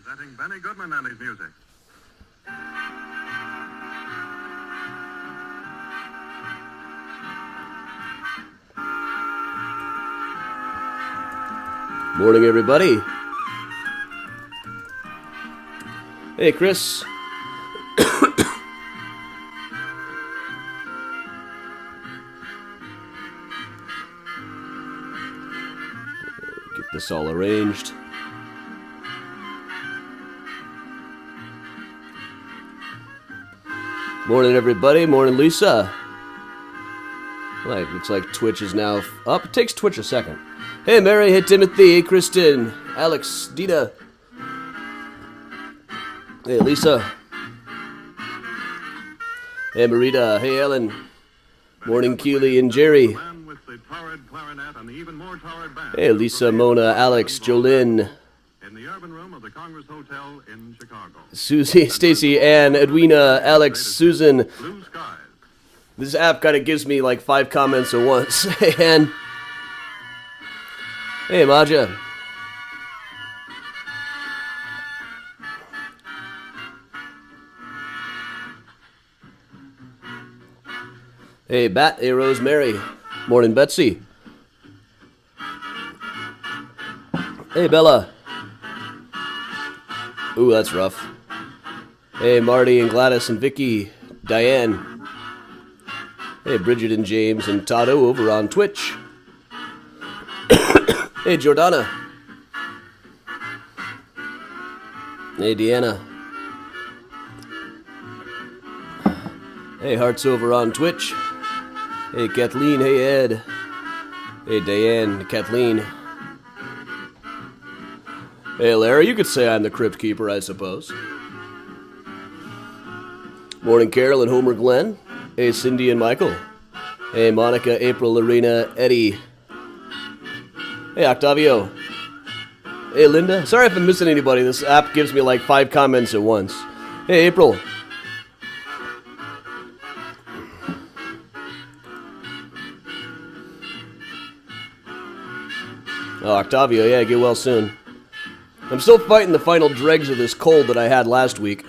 Presenting Benny Goodman and his music. Morning, everybody. Hey, Chris. Get this all arranged. Morning, everybody. Morning, Lisa. Looks like Twitch is now up. It takes Twitch a second. Hey, Mary. Hey, Timothy. Hey, Kristen. Alex. Dita. Hey, Lisa. Hey, Marita. Hey, Ellen. Morning, Keely and Jerry. Hey, Lisa, Mona, Alex, Jolynn. In the urban room of the Congress Hotel in Chicago. Susie, Stacy, Ann, Edwina, Alex, Susan. Blue skies. This app kind of gives me like 5 comments at once. Hey, Ann. Hey, Maja. Hey, Bat. Hey, Rosemary. Morning, Betsy. Hey, Bella. Ooh, that's rough. Hey, Marty and Gladys and Vicky. Diane. Hey, Bridget and James and Tado over on Twitch. Hey, Jordana. Hey, Deanna. Hey, Hearts over on Twitch. Hey, Kathleen. Hey, Ed. Hey, Diane. Kathleen. Hey, Larry. You could say I'm the Crypt Keeper, I suppose. Morning, Carol and Homer Glenn. Hey, Cindy and Michael. Hey, Monica, April, Lorena, Eddie. Hey, Octavio. Hey, Linda. Sorry if I'm missing anybody. This app gives me like 5 comments at once. Hey, April. Oh, Octavio, yeah, get well soon. I'm still fighting the final dregs of this cold that I had last week.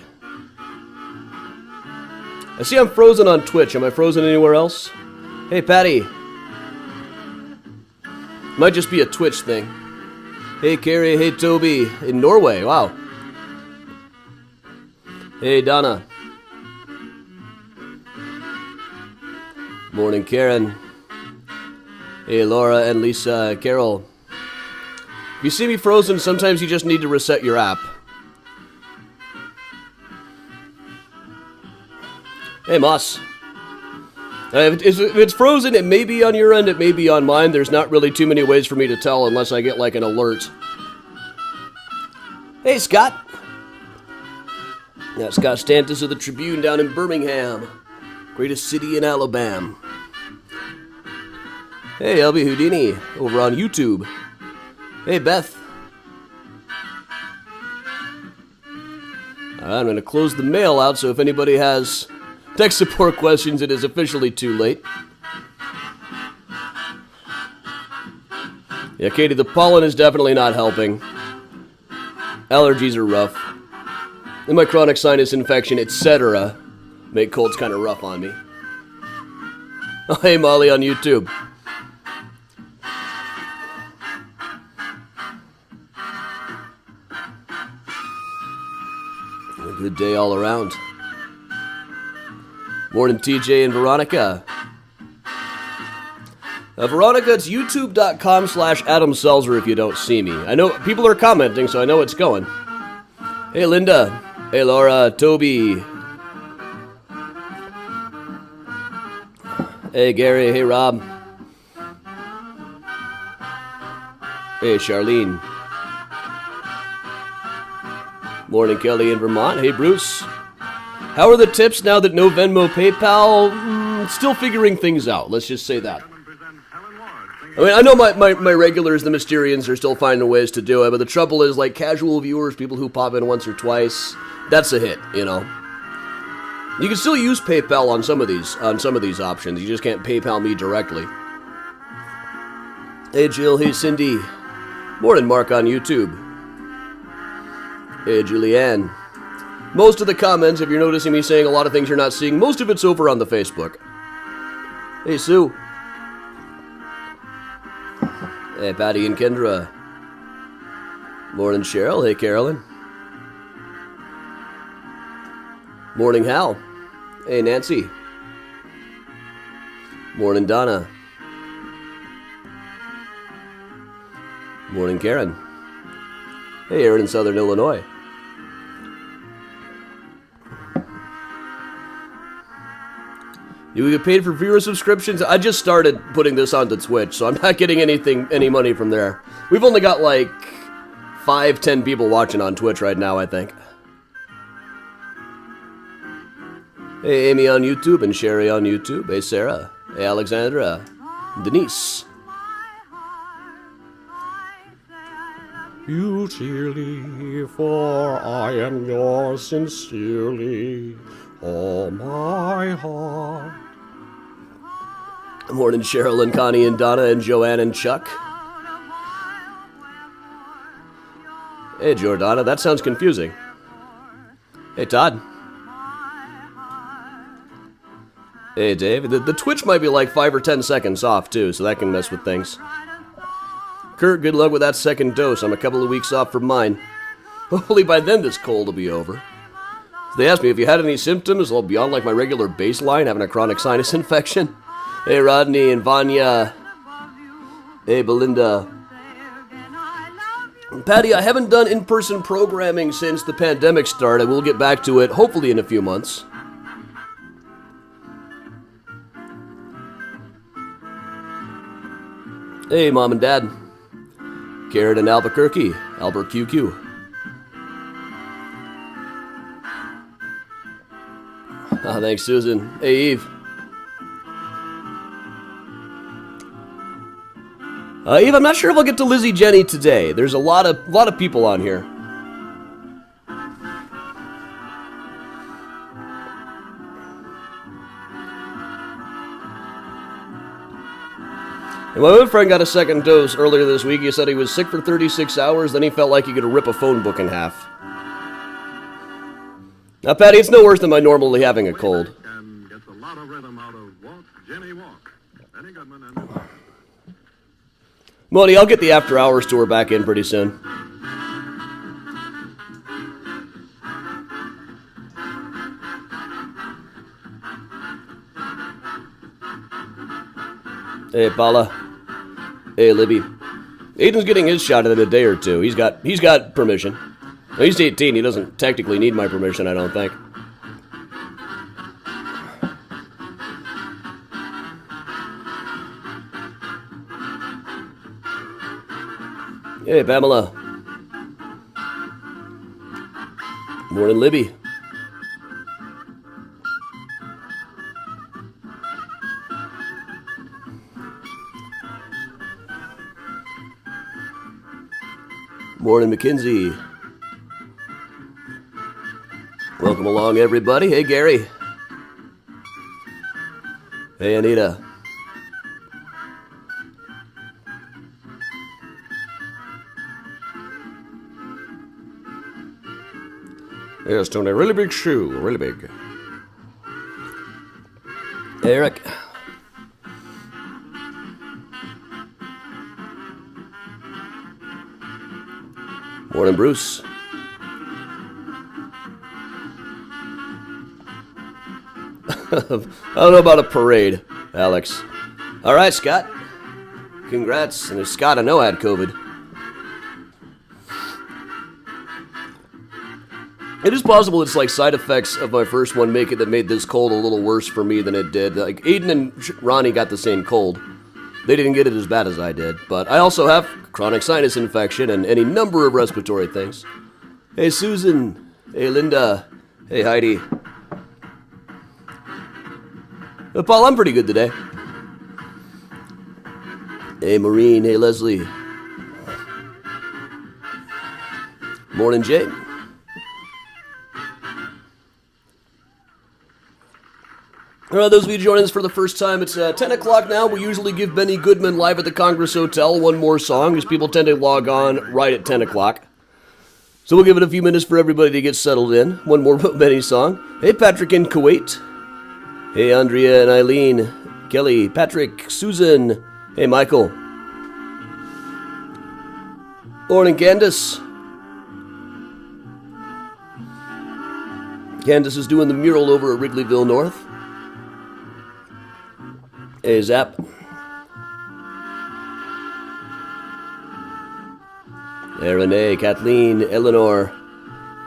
I see I'm frozen on Twitch. Am I frozen anywhere else? Hey, Patty. Might just be a Twitch thing. Hey, Carrie. Hey, Toby. In Norway. Wow. Hey, Donna. Morning, Karen. Hey, Laura and Lisa. Carol. If you see me frozen, sometimes you just need to reset your app. Hey, Moss. If it's frozen, it may be on your end, it may be on mine. There's not really too many ways for me to tell unless I get like an alert. Hey, Scott. Yeah, Scott Stantis of the Tribune down in Birmingham. Greatest city in Alabama. Hey, LB Houdini over on YouTube. Hey, Beth. I'm going to close the mail out, so if anybody has tech support questions, it is officially too late. Yeah, Katie, the pollen is definitely not helping. Allergies are rough. And my chronic sinus infection, etc. make colds kind of rough on me. Oh, hey, Molly on YouTube. A good day all around. Morning, TJ and Veronica. Veronica, it's youtube.com/Adam Seltzer if you don't see me. I know people are commenting, so I know it's going. Hey, Linda. Hey, Laura. Toby. Hey, Gary. Hey, Rob. Hey, Charlene. Morning, Kelly in Vermont. Hey, Bruce. How are the tips now that no Venmo, PayPal? Still figuring things out. Let's just say that. I mean, I know my regulars, the Mysterians, are still finding ways to do it, but the trouble is, like, casual viewers, people who pop in once or twice, that's a hit, you know. You can still use PayPal on some of these options. You just can't PayPal me directly. Hey, Jill. Hey, Cindy. Morning, Mark on YouTube. Hey, Julianne. Most of the comments, if you're noticing me saying a lot of things you're not seeing, most of it's over on the Facebook. Hey, Sue. Hey, Patty and Kendra. Morning, Cheryl. Hey, Carolyn. Morning, Hal. Hey, Nancy. Morning, Donna. Morning, Karen. Hey, Aaron in Southern Illinois. You get paid for viewer subscriptions? I just started putting this onto Twitch, so I'm not getting any money from there. We've only got like 5-10 people watching on Twitch right now, I think. Hey, Amy on YouTube and Sherry on YouTube. Hey, Sarah. Hey, Alexandra. Denise. You dearly, for I am yours sincerely, all my heart. Good morning, Cheryl and Connie and Donna and Joanne and Chuck. Hey, Jordana, that sounds confusing. Hey, Todd. Hey, Dave. The Twitch might be like 5 or 10 seconds off, too, so that can mess with things. Kurt, good luck with that second dose. I'm a couple of weeks off from mine. Hopefully by then this cold will be over. They asked me if you had any symptoms, well, beyond like my regular baseline, having a chronic sinus infection. Hey, Rodney and Vanya. Hey, Belinda. Patty, I haven't done in-person programming since the pandemic started. We'll get back to it, hopefully in a few months. Hey, Mom and Dad. Garrett in Albuquerque. Albert QQ. Thanks, Susan. Hey, Eve. Eve, I'm not sure if I'll get to Lizzie Jenny today. There's a lot of people on here. And my other friend got a second dose earlier this week. He said he was sick for 36 hours, then he felt like he could rip a phone book in half. Now, Patty, it's no worse than my normally having a cold. And gets a lot of rhythm out of Walk, Jenny Walk. Benny Goodman and... Moni, I'll get the After Hours tour back in pretty soon. Hey, Paula. Hey, Libby. Aiden's getting his shot in a day or two. He's got permission. Well, he's 18. He doesn't technically need my permission, I don't think. Hey, Pamela. Morning, Libby. Morning, Mackenzie. Welcome along, everybody. Hey, Gary. Hey, Anita. Yes, Tony, really big shoe, really big. Eric. Morning, Bruce. I don't know about a parade, Alex. All right, Scott. Congrats. And Scott, I know, had COVID. It is possible it's like side effects of my first one make it that made this cold a little worse for me than it did. Like Aiden and Ronnie got the same cold. They didn't get it as bad as I did, but I also have chronic sinus infection and any number of respiratory things. Hey, Susan. Hey, Linda. Hey, Heidi. Paul, I'm pretty good today. Hey, Maureen. Hey, Leslie. Morning, Jay. Those of you joining us for the first time, it's 10 o'clock now. We usually give Benny Goodman live at the Congress Hotel one more song, because people tend to log on right at 10 o'clock. So we'll give it a few minutes for everybody to get settled in. One more Benny song. Hey, Patrick in Kuwait. Hey, Andrea and Eileen. Kelly, Patrick, Susan. Hey, Michael. Morning, Candace. Candace is doing the mural over at Wrigleyville North. Hey, Zap. Hey, Renee, Kathleen, Eleanor.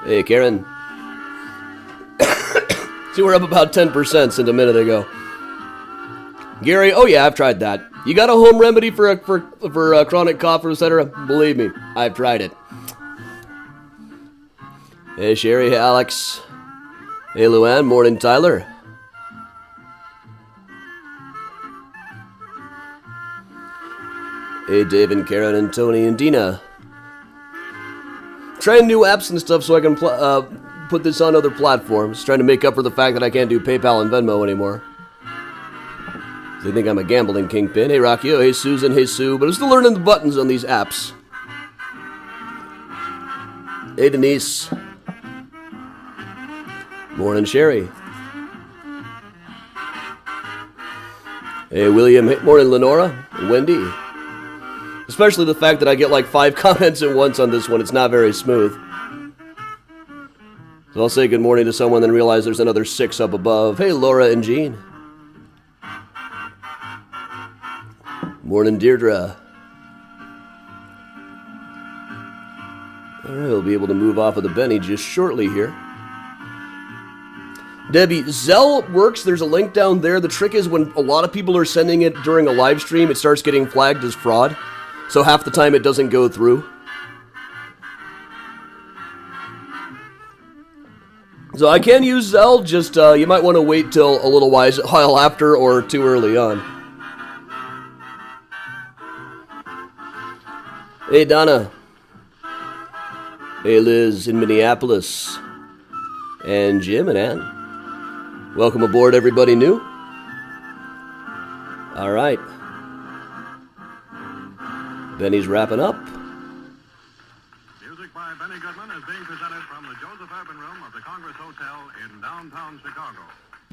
Hey, Karen. See, we're up about 10% since a minute ago. Gary, oh yeah, I've tried that. You got a home remedy for chronic cough, etc.? Believe me, I've tried it. Hey, Sherry, hey, Alex. Hey, Luann, morning, Tyler. Hey, Dave and Karen and Tony and Dina. Trying new apps and stuff so I can put this on other platforms. Trying to make up for the fact that I can't do PayPal and Venmo anymore. They think I'm a gambling kingpin. Hey, Rocky. Oh, hey, Susan. Hey, Sue. But I'm still learning the buttons on these apps. Hey, Denise. Morning, Sherry. Hey, William. Hey, morning, Lenora. And Wendy. Especially the fact that I get like 5 comments at once on this one. It's not very smooth. So I'll say good morning to someone, then realize there's another 6 up above. Hey, Laura and Jean. Morning, Deirdre. Alright, we'll be able to move off of the Benny just shortly here. Debbie, Zelle works. There's a link down there. The trick is when a lot of people are sending it during a live stream, it starts getting flagged as fraud. So half the time it doesn't go through. So I can use Zelle, just you might want to wait till a little while after or too early on. Hey, Donna. Hey, Liz in Minneapolis. And Jim and Ann. Welcome aboard, everybody new. All right. Benny's wrapping up. Music by Benny Goodman is being presented from the Joseph Urban Room of the Congress Hotel in downtown Chicago.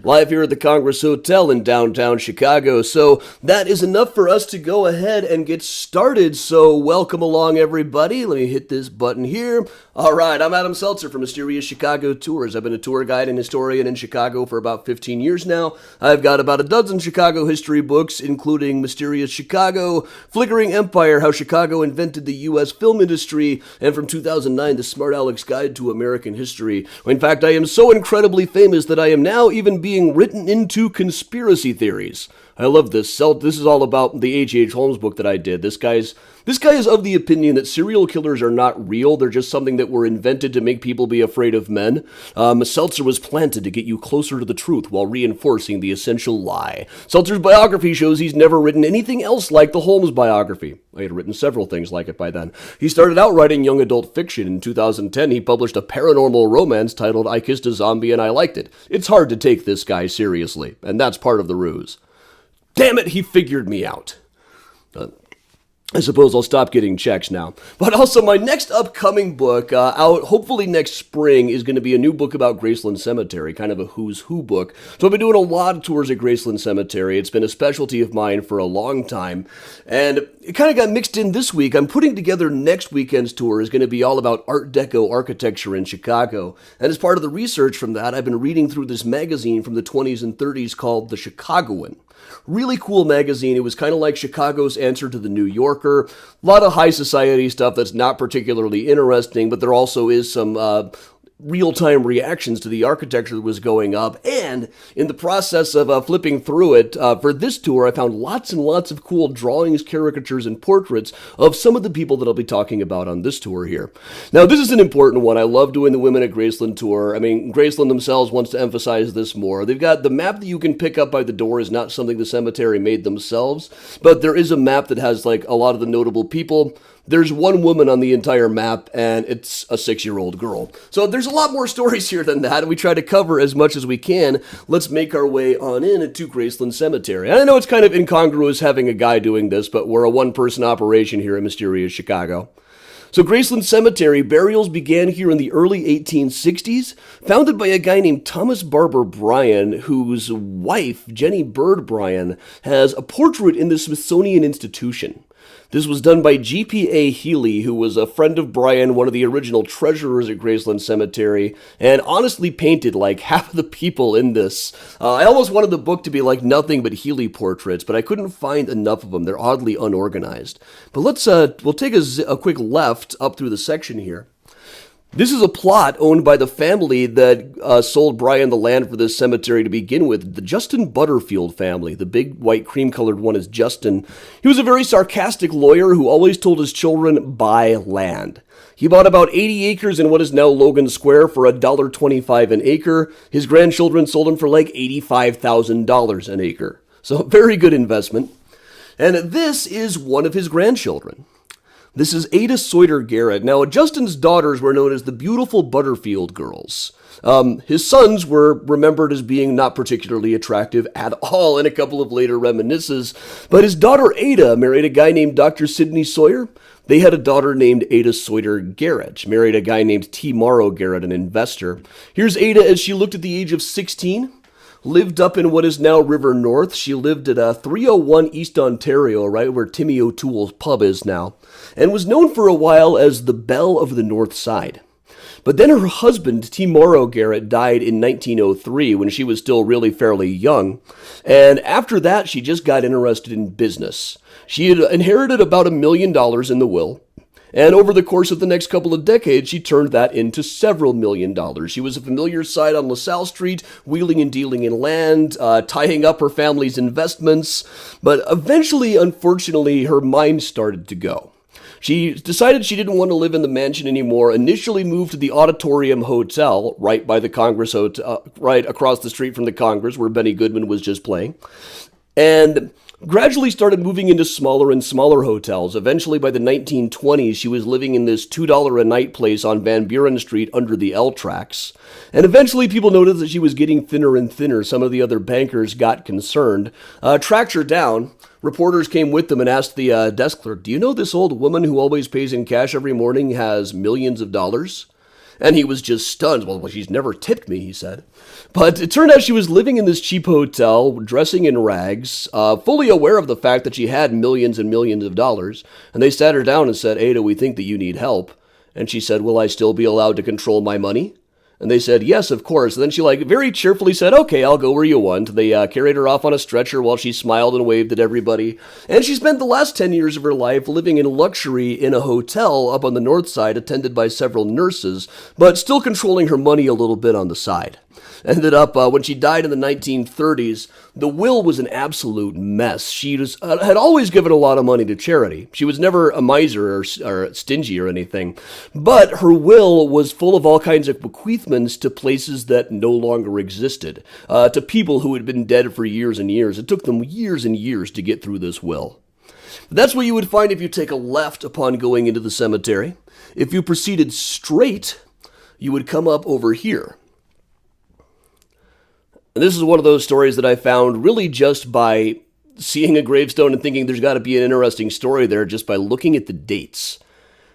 Live here at the Congress Hotel in downtown Chicago. So that is enough for us to go ahead and get started. So welcome along, everybody. Let me hit this button here. All right, I'm Adam Seltzer from Mysterious Chicago Tours. I've been a tour guide and historian in Chicago for about 15 years now. I've got about a dozen Chicago history books, including Mysterious Chicago, Flickering Empire, How Chicago Invented the U.S. Film Industry, and from 2009, The Smart Aleck's Guide to American History. In fact, I am so incredibly famous that I am now even being written into conspiracy theories. I love this. This is all about the H.H. Holmes book that I did. This guy is of the opinion that serial killers are not real. They're just something that were invented to make people be afraid of men. Seltzer was planted to get you closer to the truth while reinforcing the essential lie. Seltzer's biography shows he's never written anything else like the Holmes biography. I had written several things like it by then. He started out writing young adult fiction. In 2010, he published a paranormal romance titled I Kissed a Zombie and I Liked It. It's hard to take this guy seriously, and that's part of the ruse. Damn it, he figured me out. I suppose I'll stop getting checks now. But also, my next upcoming book, out hopefully next spring, is going to be a new book about Graceland Cemetery, kind of a who's who book. So I've been doing a lot of tours at Graceland Cemetery. It's been a specialty of mine for a long time. And it kind of got mixed in this week. I'm putting together next weekend's tour is going to be all about Art Deco architecture in Chicago. And as part of the research from that, I've been reading through this magazine from the 20s and 30s called The Chicagoan. Really cool magazine. It was kind of like Chicago's answer to the New Yorker. A lot of high society stuff that's not particularly interesting, but there also is some real-time reactions to the architecture that was going up. And in the process of flipping through it, for this tour, I found lots and lots of cool drawings, caricatures, and portraits of some of the people that I'll be talking about on this tour here. Now, this is an important one. I love doing the Women at Graceland tour. I mean, Graceland themselves wants to emphasize this more. They've got the map that you can pick up by the door is not something the cemetery made themselves, but there is a map that has like a lot of the notable people. There's one woman on the entire map, and it's a 6-year-old girl. So there's a lot more stories here than that, and we try to cover as much as we can. Let's make our way on in to Graceland Cemetery. And I know it's kind of incongruous having a guy doing this, but we're a one-person operation here in Mysterious Chicago. So Graceland Cemetery, burials began here in the early 1860s, founded by a guy named Thomas Barber Bryan, whose wife, Jenny Bird Bryan, has a portrait in the Smithsonian Institution. This was done by G.P.A. Healy, who was a friend of Bryan, one of the original treasurers at Graceland Cemetery, and honestly painted like half of the people in this. I almost wanted the book to be like nothing but Healy portraits, but I couldn't find enough of them. They're oddly unorganized. But we'll take a quick left up through the section here. This is a plot owned by the family that sold Bryan the land for this cemetery to begin with, the Justin Butterfield family. The big white cream-colored one is Justin. He was a very sarcastic lawyer who always told his children, buy land. He bought about 80 acres in what is now Logan Square for $1.25 an acre. His grandchildren sold him for like $85,000 an acre. So a very good investment. And this is one of his grandchildren. This is Ada Sawyer Garrett. Now, Justin's daughters were known as the beautiful Butterfield girls. His sons were remembered as being not particularly attractive at all in a couple of later reminiscences, but his daughter Ada married a guy named Dr. Sidney Sawyer. They had a daughter named Ada Sawyer Garrett, married a guy named T. Morrow Garrett, an investor. Here's Ada as she looked at the age of 16. Lived up in what is now River North. She lived at 301 East Ontario, right where Timmy O'Toole's pub is now, and was known for a while as the Belle of the North Side. But then her husband, T. Morrow Garrett, died in 1903 when she was still really fairly young, and after that she just got interested in business. She had inherited about $1 million in the will, and over the course of the next couple of decades, she turned that into several $1 million. She was a familiar sight on LaSalle Street, wheeling and dealing in land, tying up her family's investments. But eventually, unfortunately, her mind started to go. She decided she didn't want to live in the mansion anymore, initially moved to the Auditorium Hotel, right by the Congress Hotel, right across the street from the Congress, where Benny Goodman was just playing. And gradually started moving into smaller and smaller hotels. Eventually, by the 1920s, she was living in this $2 a night place on Van Buren Street under the L tracks. And eventually, people noticed that she was getting thinner and thinner. Some of the other bankers got concerned, tracked her down. Reporters came with them and asked the desk clerk, do you know this old woman who always pays in cash every morning has millions of dollars? And he was just stunned. Well, she's never tipped me, he said. But it turned out she was living in this cheap hotel, dressing in rags, fully aware of the fact that she had millions and millions of dollars. And they sat her down and said, Ada, we think that you need help. And she said, will I still be allowed to control my money? And they said, yes, of course. And then she very cheerfully said, okay, I'll go where you want. They carried her off on a stretcher while she smiled and waved at everybody. And she spent the last 10 years of her life living in luxury in a hotel up on the north side, attended by several nurses, but still controlling her money a little bit on the side. Ended up, when she died in the 1930s, the will was an absolute mess. She had always given a lot of money to charity. She was never a miser or stingy or anything. But her will was full of all kinds of bequeathments to places that no longer existed, to people who had been dead for years and years. It took them years and years to get through this will. That's what you would find if you take a left upon going into the cemetery. If you proceeded straight, you would come up over here. And this is one of those stories that I found really just by seeing a gravestone and thinking there's got to be an interesting story there just by looking at the dates.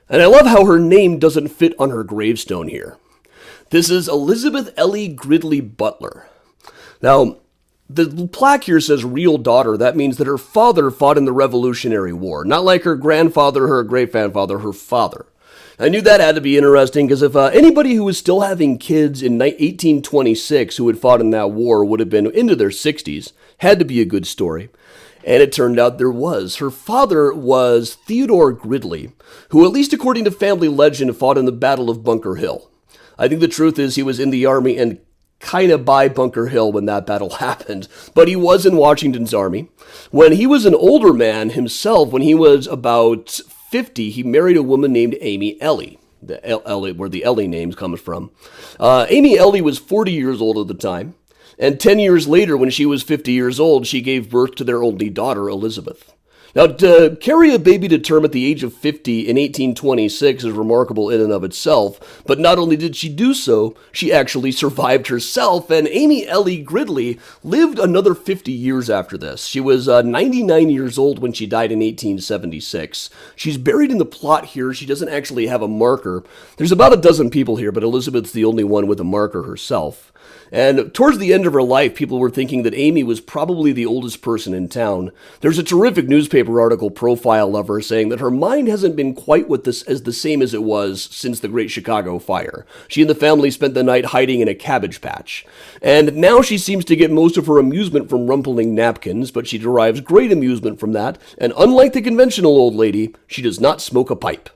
And I love how her name doesn't fit on her gravestone here. This is Elizabeth Ellie Gridley Butler. Now, the plaque here says real daughter. That means that her father fought in the Revolutionary War. Not like her grandfather or her great-grandfather, her father. I knew that had to be interesting because if anybody who was still having kids in 1826 who had fought in that war would have been into their 60s, had to be a good story. And it turned out there was. Her father was Theodore Gridley, who, at least according to family legend, fought in the Battle of Bunker Hill. I think the truth is he was in the army and kind of by Bunker Hill when that battle happened, but he was in Washington's army. When he was an older man himself, when he was about 50, he married a woman named Amy Ellie, where the Ellie name comes from. Amy Ellie was 40 years old at the time, and 10 years later, when she was 50 years old, she gave birth to their only daughter, Elizabeth. Now, to carry a baby to term at the age of 50 in 1826 is remarkable in and of itself, but not only did she do so, she actually survived herself, and Amy Ellie Gridley lived another 50 years after this. She was 99 years old when she died in 1876. She's buried in the plot here. She doesn't actually have a marker. There's about a dozen people here, but Elizabeth's the only one with a marker herself. And towards the end of her life, people were thinking that Amy was probably the oldest person in town. There's a terrific newspaper article profile of her saying that her mind hasn't been quite as the same as it was since the Great Chicago Fire. She and the family spent the night hiding in a cabbage patch. And now she seems to get most of her amusement from rumpling napkins, but she derives great amusement from that, and unlike the conventional old lady, she does not smoke a pipe.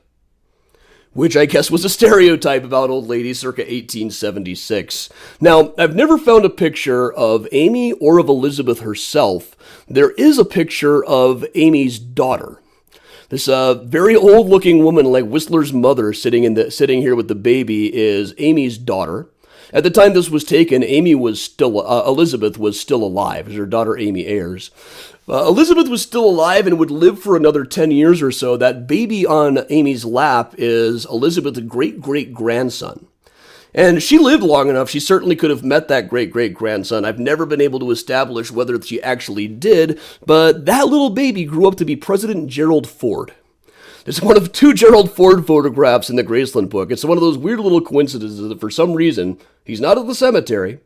Which I guess was a stereotype about old ladies circa 1876. Now, I've never found a picture of Amy or of Elizabeth herself. There is a picture of Amy's daughter. This very old-looking woman, like Whistler's mother, sitting here with the baby, is Amy's daughter. At the time this was taken, Elizabeth was still alive, as her daughter Amy Ayers. Elizabeth was still alive and would live for another 10 years or so. That baby on Amy's lap is Elizabeth's great-great-grandson. And she lived long enough, she certainly could have met that great-great-grandson. I've never been able to establish whether she actually did, but that little baby grew up to be President Gerald Ford. There's one of 2 Gerald Ford photographs in the Graceland book. It's one of those weird little coincidences that for some reason, he's not at the cemetery,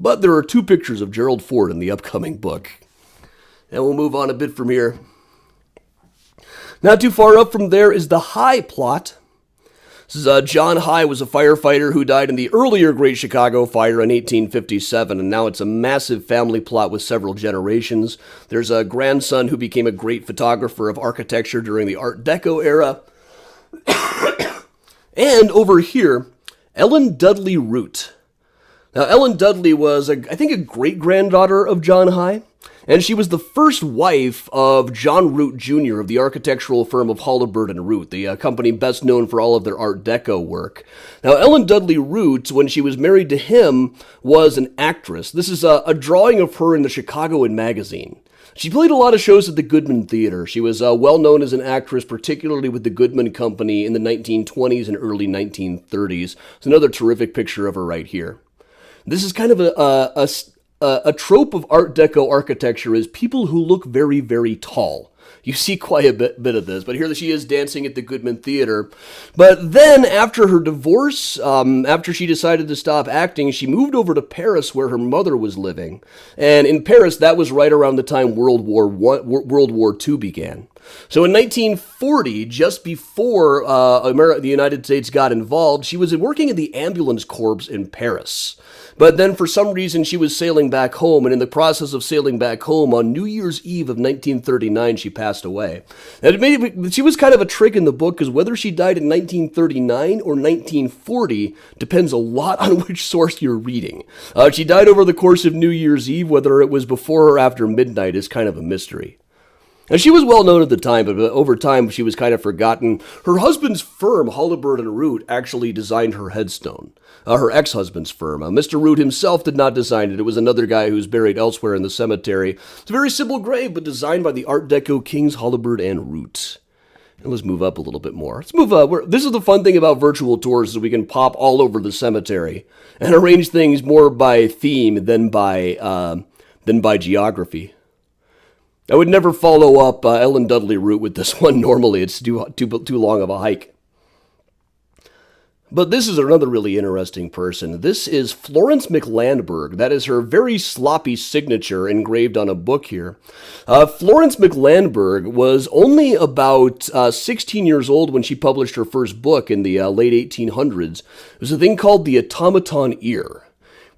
but there are 2 pictures of Gerald Ford in the upcoming book. And we'll move on a bit from here. Not too far up from there is the High plot. This is John High was a firefighter who died in the earlier Great Chicago Fire in 1857, and now it's a massive family plot with several generations. There's a grandson who became a great photographer of architecture during the Art Deco era. And over here, Ellen Dudley Root. Now, Ellen Dudley was, I think, a great-granddaughter of John High. And she was the first wife of John Root Jr. of the architectural firm of Hubbard and Root, the company best known for all of their Art Deco work. Now, Ellen Dudley Root, when she was married to him, was an actress. This is a drawing of her in the Chicagoan magazine. She played a lot of shows at the Goodman Theater. She was well known as an actress, particularly with the Goodman Company in the 1920s and early 1930s. It's another terrific picture of her right here. This is kind of a trope of Art Deco architecture is people who look very, very tall. You see quite a bit of this, but here she is dancing at the Goodman Theater. But then, after her divorce, after she decided to stop acting, she moved over to Paris where her mother was living. And in Paris, that was right around the time World War II began. So in 1940, just before the United States got involved, she was working in the ambulance corps in Paris. But then for some reason she was sailing back home, and in the process of sailing back home on New Year's Eve of 1939, she passed away. And she was kind of a trick in the book, because whether she died in 1939 or 1940 depends a lot on which source you're reading. She died over the course of New Year's Eve. Whether it was before or after midnight is kind of a mystery. And she was well known at the time, but over time she was kind of forgotten. Her husband's firm, Hubbard and Root, actually designed her headstone. Her ex-husband's firm. Mr. Root himself did not design it. It was another guy who's buried elsewhere in the cemetery. It's a very simple grave, but designed by the Art Deco kings Hubbard and Root. And let's move up a little bit more. Let's move up. This is the fun thing about virtual tours, is we can pop all over the cemetery and arrange things more by theme than by geography. I would never follow up Ellen Dudley Root with this one normally. It's too long of a hike. But this is another really interesting person. This is Florence MacDonald. That is her very sloppy signature engraved on a book here. Florence MacDonald was only about 16 years old when she published her first book in the late 1800s. It was a thing called The Automaton Ear,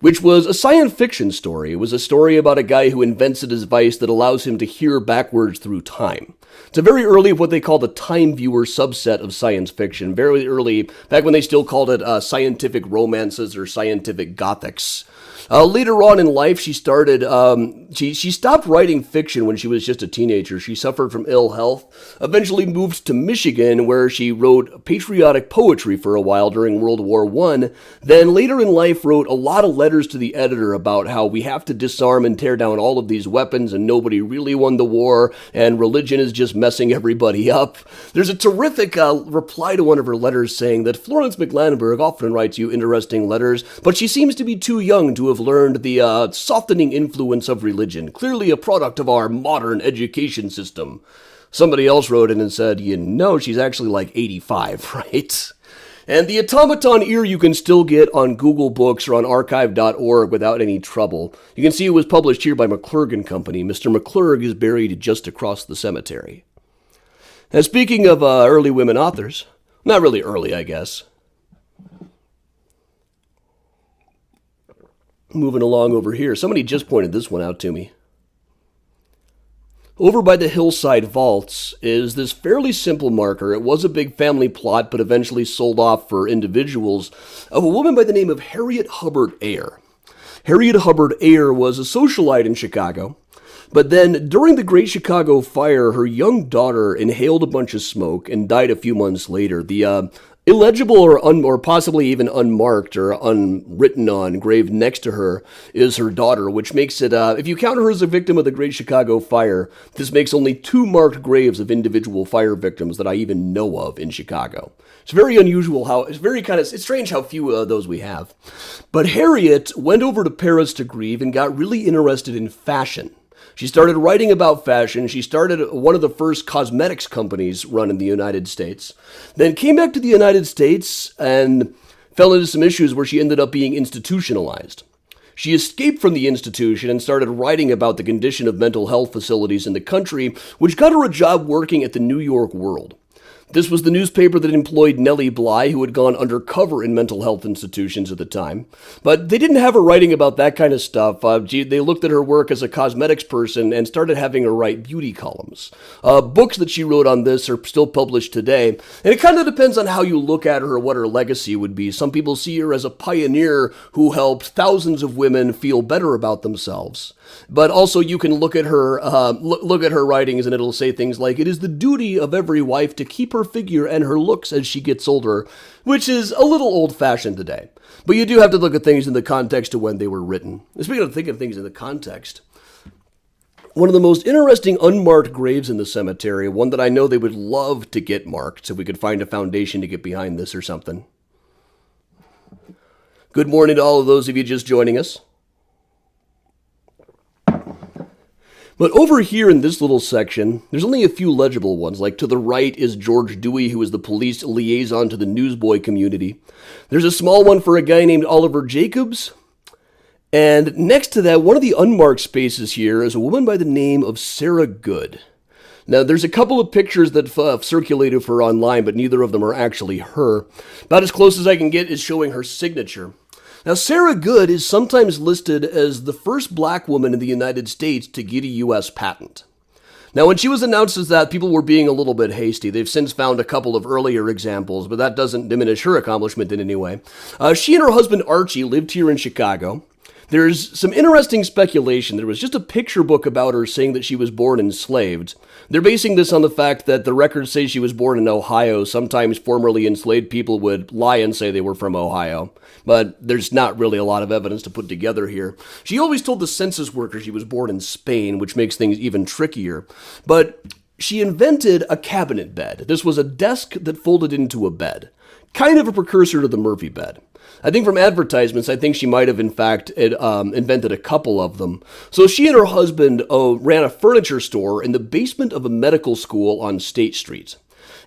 which was a science fiction story. It was a story about a guy who invents a device that allows him to hear backwards through time. It's a very early of what they call the time viewer subset of science fiction. Very early, back when they still called it scientific romances or scientific gothics. Later on in life, she started, she stopped writing fiction when she was just a teenager. She suffered from ill health, eventually moved to Michigan, where she wrote patriotic poetry for a while during World War I. Then later in life wrote a lot of letters to the editor about how we have to disarm and tear down all of these weapons, and nobody really won the war, and religion is just messing everybody up. There's a terrific reply to one of her letters saying that Florence MacDonald often writes you interesting letters, but she seems to be too young to have learned the softening influence of religion, clearly a product of our modern education system. Somebody else wrote in and said, she's actually like 85, right? And the automaton ear you can still get on Google Books or on archive.org without any trouble. You can see it was published here by McClurg and Company. Mr. McClurg is buried just across the cemetery. And speaking of early women authors, not really early, I guess. Moving along over here. Somebody just pointed this one out to me. Over by the hillside vaults is this fairly simple marker. It was a big family plot, but eventually sold off for individuals, of a woman by the name of Harriet Hubbard Ayer. Harriet Hubbard Ayer was a socialite in Chicago, but then during the Great Chicago Fire, her young daughter inhaled a bunch of smoke and died a few months later. The illegible or possibly even unmarked or unwritten on grave next to her is her daughter, which makes it, if you count her as a victim of the Great Chicago Fire, this makes only 2 marked graves of individual fire victims that I even know of in Chicago. It's very unusual it's strange how few of those we have. But Harriet went over to Paris to grieve and got really interested in fashion. She started writing about fashion. She started one of the first cosmetics companies run in the United States. Then came back to the United States and fell into some issues where she ended up being institutionalized. She escaped from the institution and started writing about the condition of mental health facilities in the country, which got her a job working at the New York World. This was the newspaper that employed Nellie Bly, who had gone undercover in mental health institutions at the time. But they didn't have her writing about that kind of stuff. They looked at her work as a cosmetics person and started having her write beauty columns. Books that she wrote on this are still published today. And it kind of depends on how you look at her or what her legacy would be. Some people see her as a pioneer who helped thousands of women feel better about themselves. But also you can look at her writings and it'll say things like, "It is the duty of every wife to keep her figure and her looks as she gets older," which is a little old-fashioned today. But you do have to look at things in the context of when they were written. Speaking of thinking of things in the context, one of the most interesting unmarked graves in the cemetery, one that I know they would love to get marked, so if we could find a foundation to get behind this or something. Good morning to all of those of you just joining us. But over here in this little section, there's only a few legible ones. Like to the right is George Dewey, who is the police liaison to the newsboy community. There's a small one for a guy named Oliver Jacobs. And next to that, one of the unmarked spaces here is a woman by the name of Sarah Good. Now, there's a couple of pictures that have circulated for her online, but neither of them are actually her. About as close as I can get is showing her signature. Now, Sarah Good is sometimes listed as the first black woman in the United States to get a U.S. patent. Now, when she was announced as that, people were being a little bit hasty. They've since found a couple of earlier examples, but that doesn't diminish her accomplishment in any way. She and her husband Archie lived here in Chicago. There's some interesting speculation. There was just a picture book about her saying that she was born enslaved. They're basing this on the fact that the records say she was born in Ohio. Sometimes formerly enslaved people would lie and say they were from Ohio. But there's not really a lot of evidence to put together here. She always told the census worker she was born in Spain, which makes things even trickier. But she invented a cabinet bed. This was a desk that folded into a bed. Kind of a precursor to the Murphy bed. I think from advertisements, I think she might have, in fact, invented a couple of them. So she and her husband ran a furniture store in the basement of a medical school on State Street.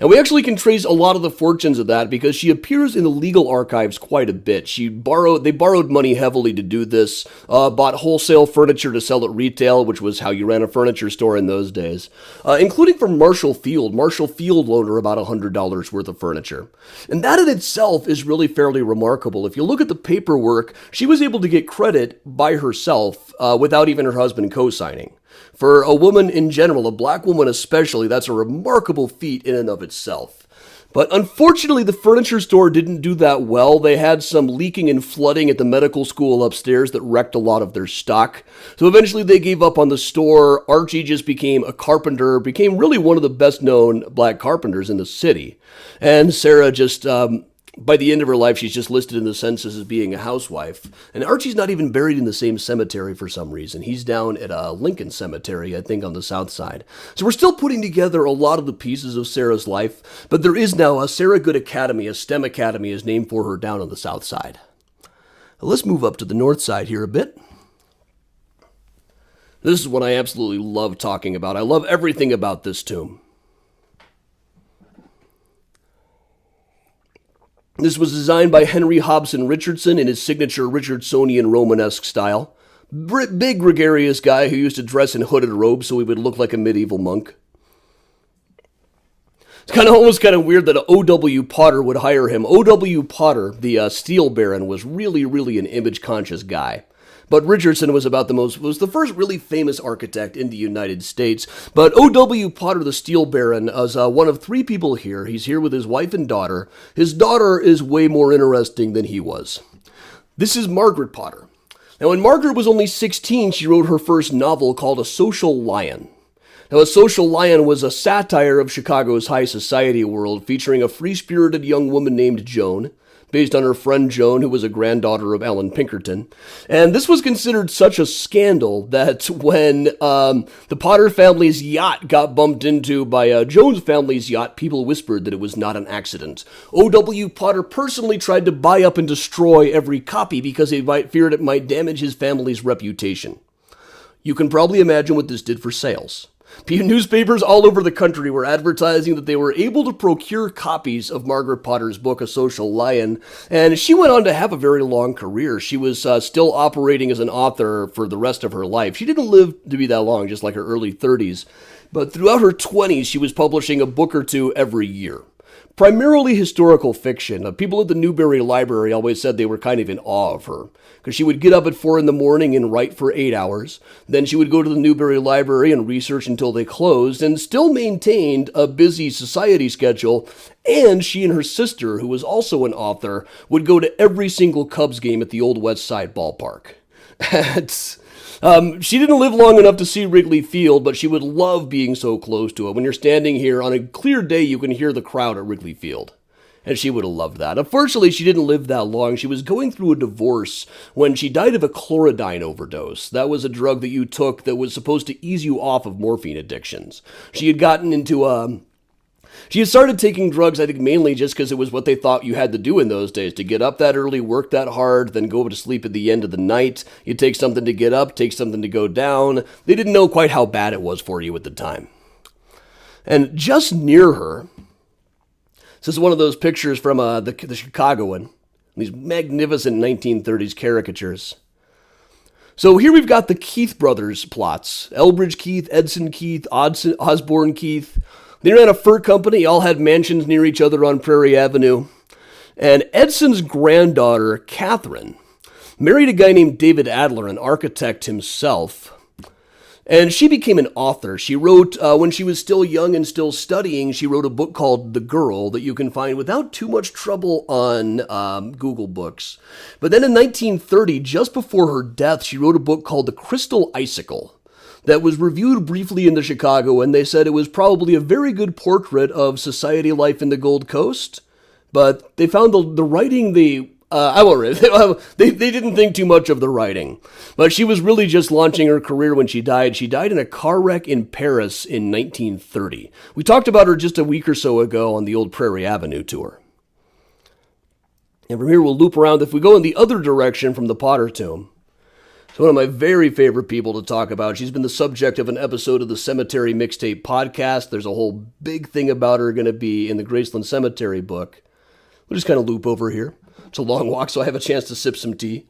And we actually can trace a lot of the fortunes of that because she appears in the legal archives quite a bit. They borrowed money heavily to do this, bought wholesale furniture to sell at retail, which was how you ran a furniture store in those days, including from Marshall Field. Marshall Field loaned her about $100 worth of furniture. And that in itself is really fairly remarkable. If you look at the paperwork, she was able to get credit by herself without even her husband co-signing. For a woman in general, a black woman especially, that's a remarkable feat in and of itself. But unfortunately, the furniture store didn't do that well. They had some leaking and flooding at the medical school upstairs that wrecked a lot of their stock. So eventually they gave up on the store. Archie just became a carpenter, became really one of the best known black carpenters in the city. And Sarah just By the end of her life, she's just listed in the census as being a housewife. And Archie's not even buried in the same cemetery for some reason. He's down at Lincoln Cemetery, I think, on the south side. So we're still putting together a lot of the pieces of Sarah's life, but there is now a Sarah Good Academy, a STEM academy is named for her down on the south side. Let's move up to the north side here a bit. This is what I absolutely love talking about. I love everything about this tomb. This was designed by Henry Hobson Richardson in his signature Richardsonian Romanesque style. Big, gregarious guy who used to dress in hooded robes so he would look like a medieval monk. It's almost kind of weird that O.W. Potter would hire him. O.W. Potter, the steel baron, was really an image-conscious guy. But Richardson was the first really famous architect in the United States. But O.W. Potter, the steel baron, is one of 3 people here. He's here with his wife and daughter. His daughter is way more interesting than he was. This is Margaret Potter. Now, when Margaret was only 16, she wrote her first novel called A Social Lion. Now, A Social Lion was a satire of Chicago's high society world, featuring a free-spirited young woman named Joan, based on her friend Joan, who was a granddaughter of Allan Pinkerton. And this was considered such a scandal that when the Potter family's yacht got bumped into by Joan's family's yacht, people whispered that it was not an accident. O.W. Potter personally tried to buy up and destroy every copy because he feared it might damage his family's reputation. You can probably imagine what this did for sales. Newspapers all over the country were advertising that they were able to procure copies of Margaret Potter's book, A Social Lion, and she went on to have a very long career. She was still operating as an author for the rest of her life. She didn't live to be that long, just like her early 30s, but throughout her 20s, she was publishing a book or two every year. Primarily historical fiction. People at the Newberry Library always said they were kind of in awe of her, because she would get up at 4 a.m. and write for 8 hours. Then she would go to the Newberry Library and research until they closed, and still maintained a busy society schedule. And she and her sister, who was also an author, would go to every single Cubs game at the Old West Side ballpark. She didn't live long enough to see Wrigley Field, but she would love being so close to it. When you're standing here on a clear day, you can hear the crowd at Wrigley Field. And she would have loved that. Unfortunately, she didn't live that long. She was going through a divorce when she died of a chlorodyne overdose. That was a drug that you took that was supposed to ease you off of morphine addictions. She had started taking drugs, I think, mainly just because it was what they thought you had to do in those days. To get up that early, work that hard, then go to sleep at the end of the night. You take something to get up, take something to go down. They didn't know quite how bad it was for you at the time. And just near her, this is one of those pictures from the Chicagoan, these magnificent 1930s caricatures. So here we've got the Keith brothers plots. Elbridge Keith, Edson Keith, Osborne Keith. They ran a fur company, all had mansions near each other on Prairie Avenue. And Edson's granddaughter, Catherine, married a guy named David Adler, an architect himself. And she became an author. She wrote, when she was still young and still studying, she wrote a book called The Girl that you can find without too much trouble on Google Books. But then in 1930, just before her death, she wrote a book called The Crystal Icicle that was reviewed briefly in the Chicago, and they said it was probably a very good portrait of society life in the Gold Coast. But they found the writing, I won't read it. They didn't think too much of the writing. But she was really just launching her career when she died. She died in a car wreck in Paris in 1930. We talked about her just a week or so ago on the old Prairie Avenue tour. And from here we'll loop around. If we go in the other direction from the Potter tomb, it's one of my very favorite people to talk about. She's been the subject of an episode of the Cemetery Mixtape podcast. There's a whole big thing about her going to be in the Graceland Cemetery book. We'll just kind of loop over here. It's a long walk, so I have a chance to sip some tea.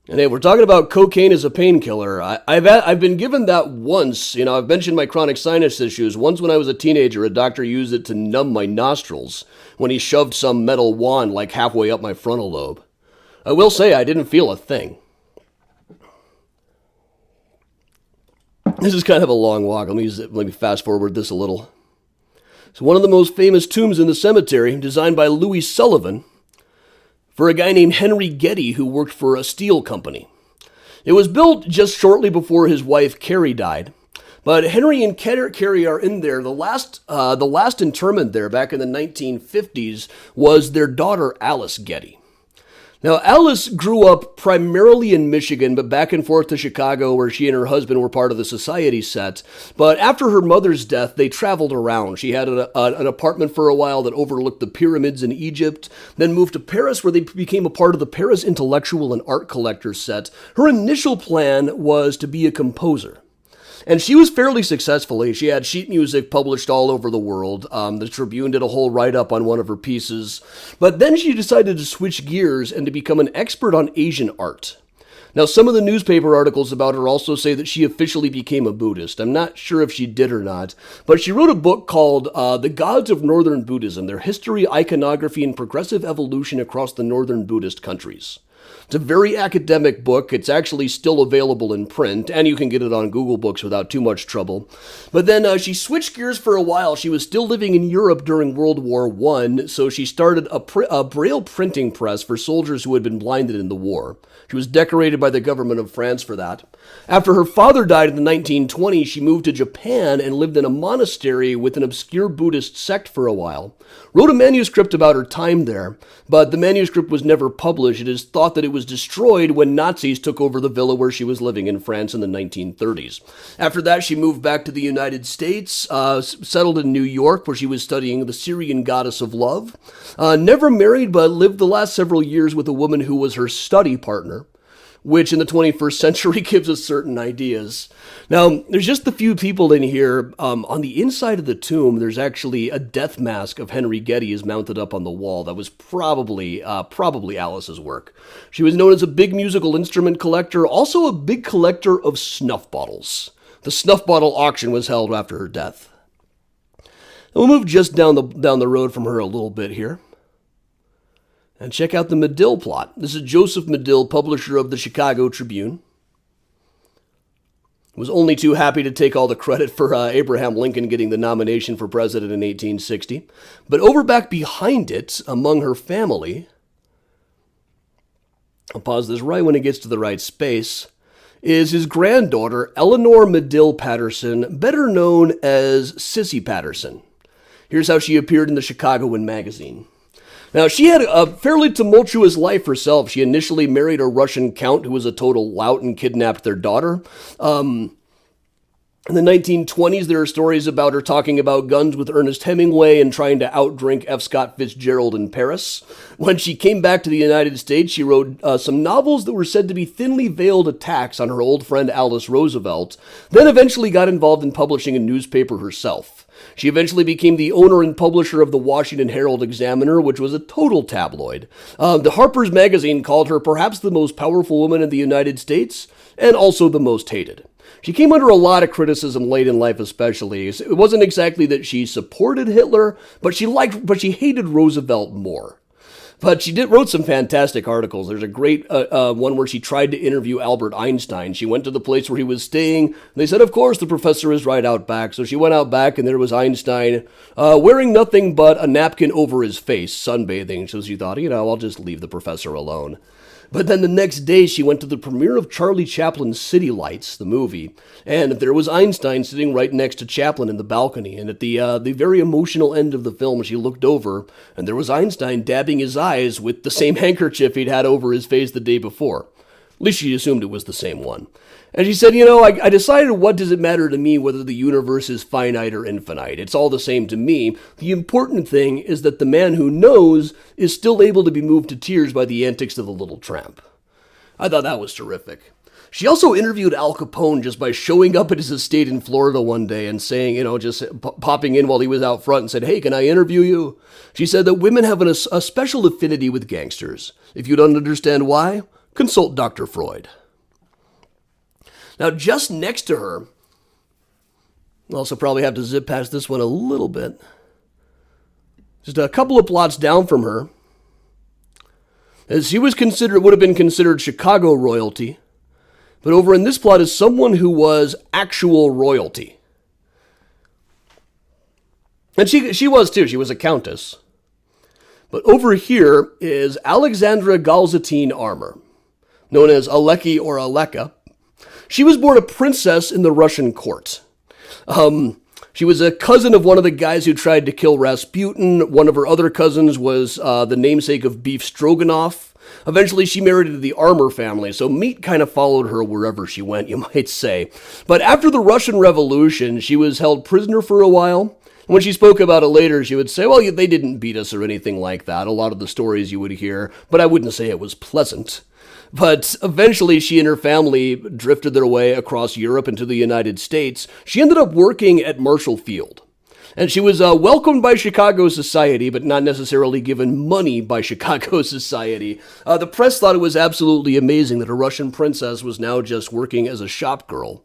And hey, we're talking about cocaine as a painkiller. I've been given that once. I've mentioned my chronic sinus issues. Once when I was a teenager, a doctor used it to numb my nostrils when he shoved some metal wand like halfway up my frontal lobe. I will say I didn't feel a thing. This is kind of a long walk. Let me fast forward this a little. So one of the most famous tombs in the cemetery, designed by Louis Sullivan, for a guy named Henry Getty who worked for a steel company. It was built just shortly before his wife Carrie died, But Henry and Carrie are in there. The last interment there back in the 1950s was their daughter Alice Getty. Now, Alice grew up primarily in Michigan, but back and forth to Chicago, where she and her husband were part of the society set. But after her mother's death, they traveled around. She had an apartment for a while that overlooked the pyramids in Egypt, then moved to Paris, where they became a part of the Paris intellectual and art collector set. Her initial plan was to be a composer. And she was fairly successful. She had sheet music published all over the world. The Tribune did a whole write-up on one of her pieces. But then she decided to switch gears and to become an expert on Asian art. Now, some of the newspaper articles about her also say that she officially became a Buddhist. I'm not sure if she did or not. But she wrote a book called The Gods of Northern Buddhism, Their History, Iconography, and Progressive Evolution Across the Northern Buddhist Countries. It's a very academic book. It's actually still available in print, and you can get it on Google Books without too much trouble. But then she switched gears for a while. She was still living in Europe during World War I, so she started a Braille printing press for soldiers who had been blinded in the war. She was decorated by the government of France for that. After her father died in the 1920s, she moved to Japan and lived in a monastery with an obscure Buddhist sect for a while. Wrote a manuscript about her time there, but the manuscript was never published. It is thought that it was destroyed when Nazis took over the villa where she was living in France in the 1930s. After that, she moved back to the United States, settled in New York, where she was studying the Syrian goddess of love. Never married, but lived the last several years with a woman who was her study partner, which in the 21st century gives us certain ideas. Now, there's just a few people in here. On the inside of the tomb, there's actually a death mask of Henry Getty is mounted up on the wall. That was probably Alice's work. She was known as a big musical instrument collector, also a big collector of snuff bottles. The snuff bottle auction was held after her death. We'll move just down the road from her a little bit here. And check out the Medill plot. This is Joseph Medill, publisher of the Chicago Tribune. Was only too happy to take all the credit for Abraham Lincoln getting the nomination for president in 1860. But over back behind it, among her family, I'll pause this right when it gets to the right space, is his granddaughter, Eleanor Medill Patterson, better known as Sissy Patterson. Here's how she appeared in the Chicagoan magazine. Now, she had a fairly tumultuous life herself. She initially married a Russian count who was a total lout and kidnapped their daughter. In the 1920s, there are stories about her talking about guns with Ernest Hemingway and trying to outdrink F. Scott Fitzgerald in Paris. When she came back to the United States, she wrote some novels that were said to be thinly veiled attacks on her old friend Alice Roosevelt, then eventually got involved in publishing a newspaper herself. She eventually became the owner and publisher of the Washington Herald-Examiner, which was a total tabloid. The Harper's Magazine called her perhaps the most powerful woman in the United States, and also the most hated. She came under a lot of criticism late in life especially. It wasn't exactly that she supported Hitler, but she hated Roosevelt more. But she wrote some fantastic articles. There's a great one where she tried to interview Albert Einstein. She went to the place where he was staying. And they said, of course, the professor is right out back. So she went out back, and there was Einstein wearing nothing but a napkin over his face, sunbathing. So she thought, I'll just leave the professor alone. But then the next day, she went to the premiere of Charlie Chaplin's City Lights, the movie, and there was Einstein sitting right next to Chaplin in the balcony. And at the very emotional end of the film, she looked over, and there was Einstein dabbing his eyes with the same handkerchief he'd had over his face the day before. At least she assumed it was the same one. And she said, I decided what does it matter to me whether the universe is finite or infinite. It's all the same to me. The important thing is that the man who knows is still able to be moved to tears by the antics of the little tramp. I thought that was terrific. She also interviewed Al Capone just by showing up at his estate in Florida one day and saying, just popping in while he was out front and said, hey, can I interview you? She said that women have a special affinity with gangsters. If you don't understand why, consult Dr. Freud. Now, just next to her, I'll also probably have to zip past this one a little bit. Just a couple of plots down from her, as she would have been considered Chicago royalty, but over in this plot is someone who was actual royalty. And she was too, she was a countess. But over here is Alexandra Galzatine Armour, known as Aleki or Aleka. She was born a princess in the Russian court. She was a cousin of one of the guys who tried to kill Rasputin. One of her other cousins was the namesake of Beef Stroganoff. Eventually, she married into the Armour family, so meat kind of followed her wherever she went, you might say. But after the Russian Revolution, she was held prisoner for a while. When she spoke about it later, she would say, well, they didn't beat us or anything like that, a lot of the stories you would hear, but I wouldn't say it was pleasant. But eventually, she and her family drifted their way across Europe into the United States. She ended up working at Marshall Field. And she was welcomed by Chicago society, but not necessarily given money by Chicago society. The press thought it was absolutely amazing that a Russian princess was now just working as a shop girl.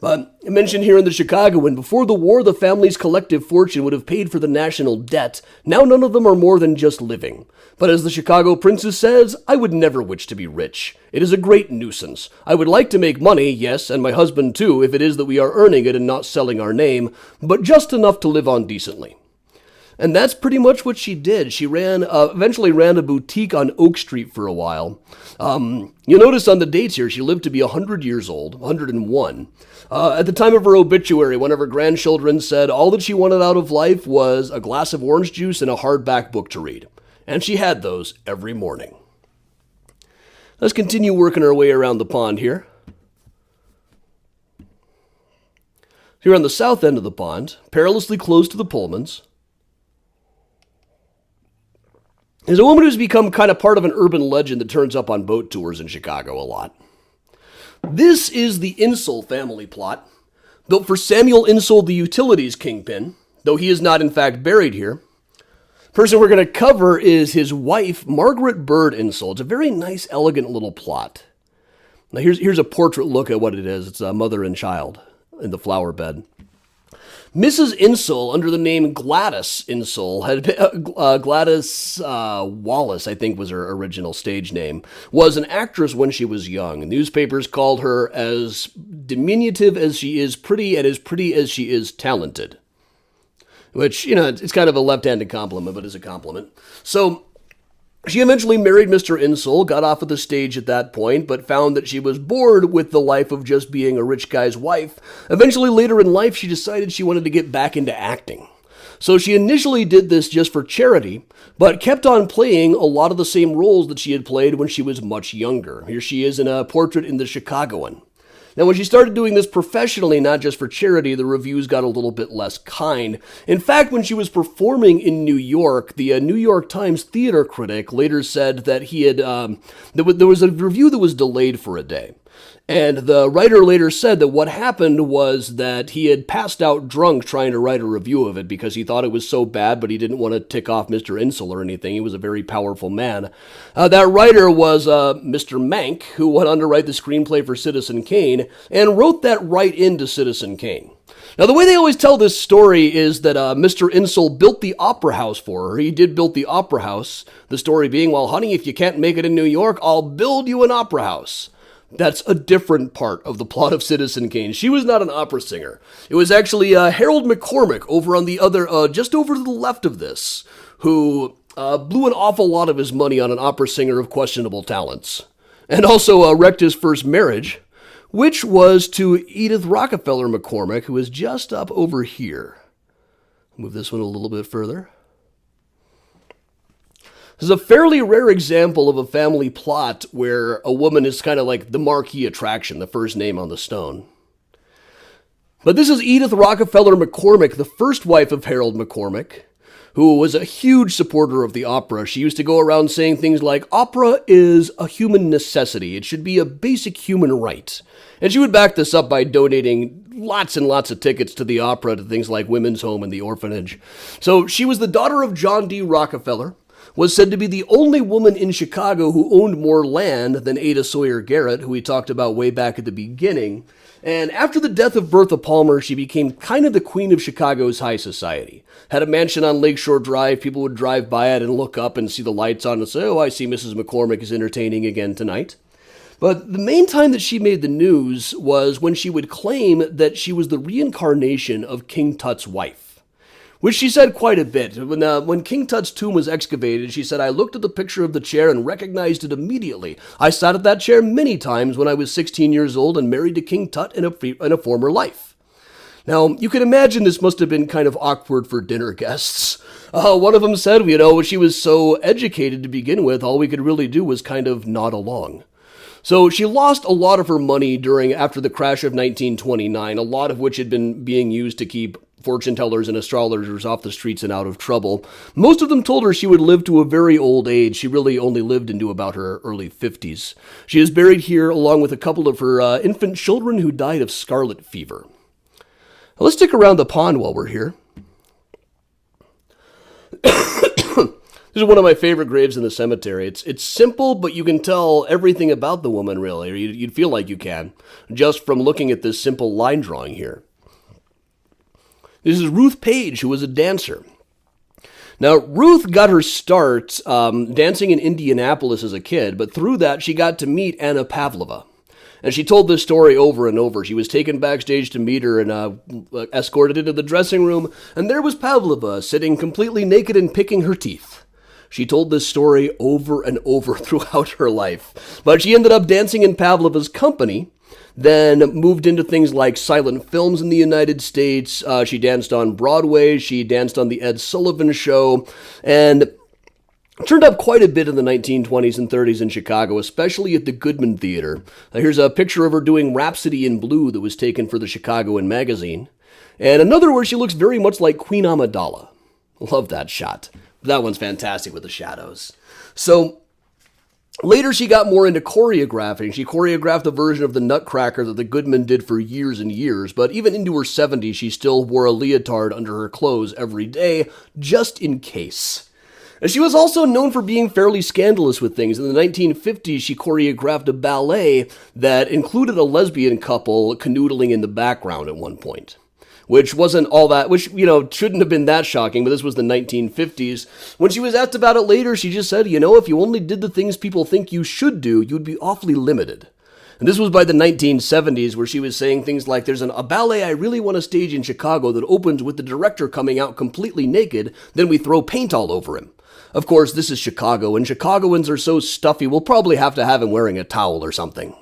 But I mentioned here in the Chicagoan, before the war, the family's collective fortune would have paid for the national debt. Now none of them are more than just living. But as the Chicago Princess says, I would never wish to be rich. It is a great nuisance. I would like to make money, yes, and my husband too, if it is that we are earning it and not selling our name, but just enough to live on decently. And that's pretty much what she did. She eventually ran a boutique on Oak Street for a while. You'll notice on the dates here, she lived to be 100 years old, 101. At the time of her obituary, one of her grandchildren said all that she wanted out of life was a glass of orange juice and a hardback book to read. And she had those every morning. Let's continue working our way around the pond here. Here on the south end of the pond, perilously close to the Pullmans, is a woman who's become kind of part of an urban legend that turns up on boat tours in Chicago a lot. This is the Insull family plot, built for Samuel Insull, the utilities kingpin, though he is not in fact buried here. The person we're going to cover is his wife, Margaret Bird Insull. It's a very nice, elegant little plot. Now here's a portrait look at what it is. It's a mother and child in the flower bed. Mrs. Insull, under the name Gladys Insull, Gladys Wallace, I think was her original stage name, was an actress when she was young. Newspapers called her as diminutive as she is pretty and as pretty as she is talented. Which, it's kind of a left-handed compliment, but it's a compliment. So, she eventually married Mr. Insull, got off of the stage at that point, but found that she was bored with the life of just being a rich guy's wife. Eventually, later in life, she decided she wanted to get back into acting. So she initially did this just for charity, but kept on playing a lot of the same roles that she had played when she was much younger. Here she is in a portrait in the Chicagoan. Now, when she started doing this professionally, not just for charity, the reviews got a little bit less kind. In fact, when she was performing in New York, the New York Times theater critic later said that he had, there was a review that was delayed for a day. And the writer later said that what happened was that he had passed out drunk trying to write a review of it because he thought it was so bad, but he didn't want to tick off Mr. Insull or anything. He was a very powerful man. That writer was Mr. Mank, who went on to write the screenplay for Citizen Kane, and wrote that right into Citizen Kane. Now, the way they always tell this story is that Mr. Insull built the opera house for her. He did build the opera house. The story being, well, honey, if you can't make it in New York, I'll build you an opera house. That's a different part of the plot of Citizen Kane. She was not an opera singer. It was actually Harold McCormick over on the other, just over to the left of this, who blew an awful lot of his money on an opera singer of questionable talents. And also wrecked his first marriage, which was to Edith Rockefeller McCormick, who is just up over here. Move this one a little bit further. This is a fairly rare example of a family plot where a woman is kind of like the marquee attraction, the first name on the stone. But this is Edith Rockefeller McCormick, the first wife of Harold McCormick, who was a huge supporter of the opera. She used to go around saying things like, opera is a human necessity. It should be a basic human right. And she would back this up by donating lots and lots of tickets to the opera to things like Women's Home and the orphanage. So she was the daughter of John D. Rockefeller, was said to be the only woman in Chicago who owned more land than Ada Sawyer Garrett, who we talked about way back at the beginning. And after the death of Bertha Palmer, she became kind of the queen of Chicago's high society. Had a mansion on Lakeshore Drive. People would drive by it and look up and see the lights on and say, oh, I see Mrs. McCormick is entertaining again tonight. But the main time that she made the news was when she would claim that she was the reincarnation of King Tut's wife. Which she said quite a bit. When King Tut's tomb was excavated, she said, I looked at the picture of the chair and recognized it immediately. I sat at that chair many times when I was 16 years old and married to King Tut in a former life. Now, you can imagine this must have been kind of awkward for dinner guests. One of them said, she was so educated to begin with, all we could really do was kind of nod along. So she lost a lot of her money after the crash of 1929, a lot of which had been being used to keep fortune tellers and astrologers off the streets and out of trouble. Most of them told her she would live to a very old age. She really only lived into about her early 50s. She is buried here along with a couple of her infant children who died of scarlet fever. Now, let's stick around the pond while we're here. This is one of my favorite graves in the cemetery. It's simple, but you can tell everything about the woman, really, or you'd feel like you can, just from looking at this simple line drawing here. This is Ruth Page, who was a dancer. Now, Ruth got her start dancing in Indianapolis as a kid, but through that, she got to meet Anna Pavlova. And she told this story over and over. She was taken backstage to meet her and escorted into the dressing room, and there was Pavlova sitting completely naked and picking her teeth. She told this story over and over throughout her life. But she ended up dancing in Pavlova's company, then moved into things like silent films in the United States. She danced on Broadway. She danced on the Ed Sullivan Show, and turned up quite a bit in the 1920s and 30s in Chicago, especially at the Goodman Theater. Here's a picture of her doing Rhapsody in Blue that was taken for the Chicagoan magazine. And another where she looks very much like Queen Amidala. Love that shot. That one's fantastic with the shadows. So later she got more into choreographing. She choreographed a version of the Nutcracker that the Goodman did for years and years, but even into her 70s, she still wore a leotard under her clothes every day, just in case. And she was also known for being fairly scandalous with things. In the 1950s, she choreographed a ballet that included a lesbian couple canoodling in the background at one point. Which wasn't all that, shouldn't have been that shocking, but this was the 1950s. When she was asked about it later, she just said, if you only did the things people think you should do, you'd be awfully limited. And this was by the 1970s, where she was saying things like, there's a ballet I really want to stage in Chicago that opens with the director coming out completely naked, then we throw paint all over him. Of course, this is Chicago, and Chicagoans are so stuffy, we'll probably have to have him wearing a towel or something.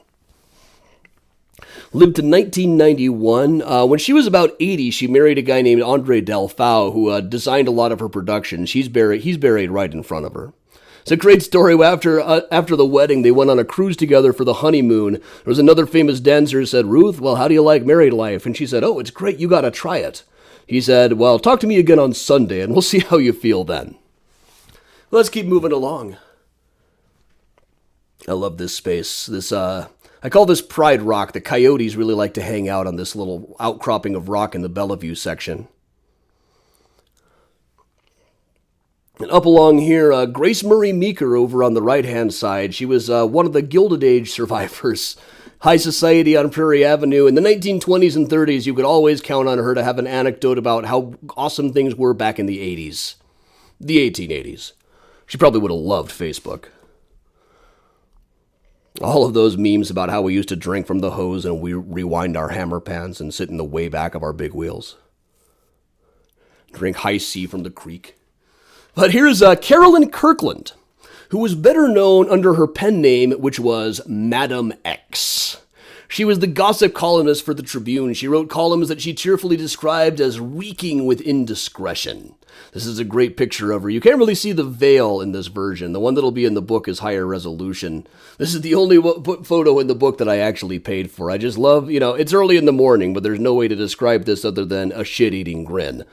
Lived to 1991. When she was about 80, she married a guy named Andre Delfau, who designed a lot of her productions. He's buried right in front of her. It's a great story. After the wedding, they went on a cruise together for the honeymoon. There was another famous dancer who said, Ruth, well, how do you like married life? And she said, oh, it's great. You got to try it. He said, well, talk to me again on Sunday, and we'll see how you feel then. Let's keep moving along. I love this space. I call this Pride Rock. The coyotes really like to hang out on this little outcropping of rock in the Bellevue section. And up along here, Grace Murray Meeker over on the right-hand side. She was one of the Gilded Age survivors. High society on Prairie Avenue. In the 1920s and 30s, you could always count on her to have an anecdote about how awesome things were back in the 80s. The 1880s. She probably would have loved Facebook. All of those memes about how we used to drink from the hose and we rewind our hammer pans and sit in the way back of our big wheels. Drink high C from the creek. But here's Carolyn Kirkland, who was better known under her pen name, which was Madam X. She was the gossip columnist for the Tribune. She wrote columns that she cheerfully described as reeking with indiscretion. This is a great picture of her. You can't really see the veil in this version. The one that'll be in the book is higher resolution. This is the only photo in the book that I actually paid for. I just love, it's early in the morning, but there's no way to describe this other than a shit-eating grin.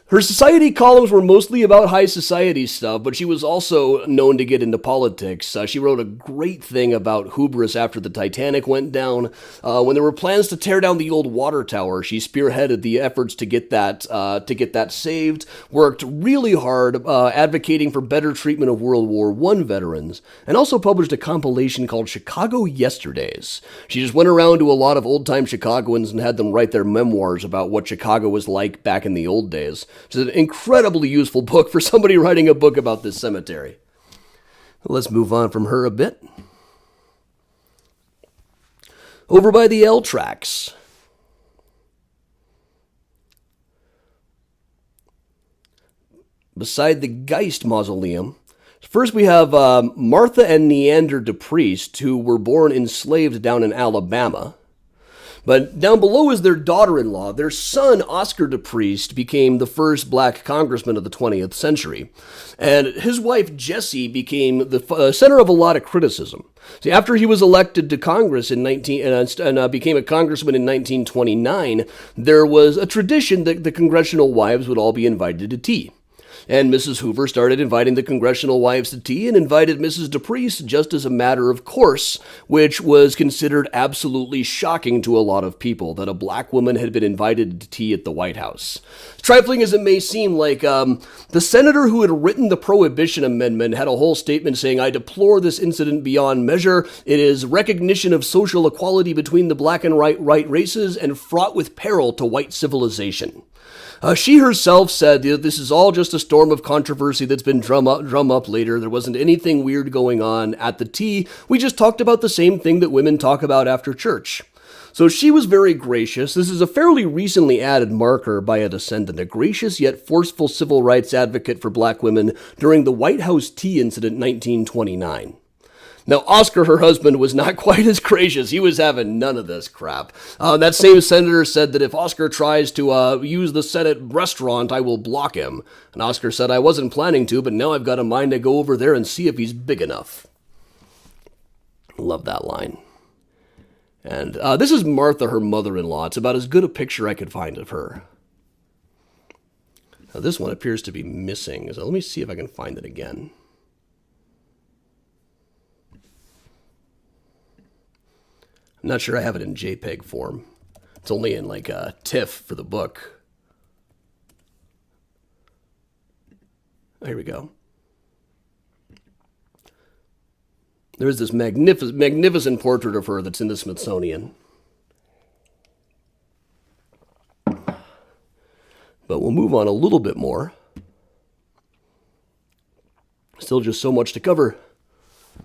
Her society columns were mostly about high society stuff, but she was also known to get into politics. She wrote a great thing about hubris after the Titanic went down. When there were plans to tear down the old water tower, she spearheaded the efforts to get that saved, worked really hard advocating for better treatment of World War I veterans, and also published a compilation called Chicago Yesterdays. She just went around to a lot of old-time Chicagoans and had them write their memoirs about what Chicago was like back in the old days. It's an incredibly useful book for somebody writing a book about this cemetery. Let's move on from her a bit. Over by the L tracks. Beside the Geist Mausoleum. First we have Martha and Neander DePriest, who were born enslaved down in Alabama. But down below is their daughter-in-law. Their son, Oscar DePriest, became the first black congressman of the 20th century. And his wife, Jessie, became the center of a lot of criticism. See, after he was elected to Congress in became a congressman in 1929, there was a tradition that the congressional wives would all be invited to tea. And Mrs. Hoover started inviting the congressional wives to tea and invited Mrs. DePriest just as a matter of course, which was considered absolutely shocking to a lot of people that a black woman had been invited to tea at the White House. Trifling as it may seem, like the senator who had written the Prohibition Amendment had a whole statement saying, "I deplore this incident beyond measure. It is recognition of social equality between the black and white races and fraught with peril to white civilization." She herself said that this is all just a storm of controversy that's been drum up later. There wasn't anything weird going on at the tea. We just talked about the same thing that women talk about after church. So she was very gracious. This is a fairly recently added marker by a descendant, a gracious yet forceful civil rights advocate for black women during the White House tea incident in 1929. Now, Oscar, her husband, was not quite as gracious. He was having none of this crap. That same senator said that if Oscar tries to use the Senate restaurant, I will block him. And Oscar said, "I wasn't planning to, but now I've got a mind to go over there and see if he's big enough." Love that line. And this is Martha, her mother-in-law. It's about as good a picture I could find of her. Now, this one appears to be missing, so let me see if I can find it again. I'm not sure I have it in JPEG form. It's only in like a TIFF for the book. Here we go. There's this magnificent portrait of her that's in the Smithsonian. But we'll move on a little bit more. Still just so much to cover.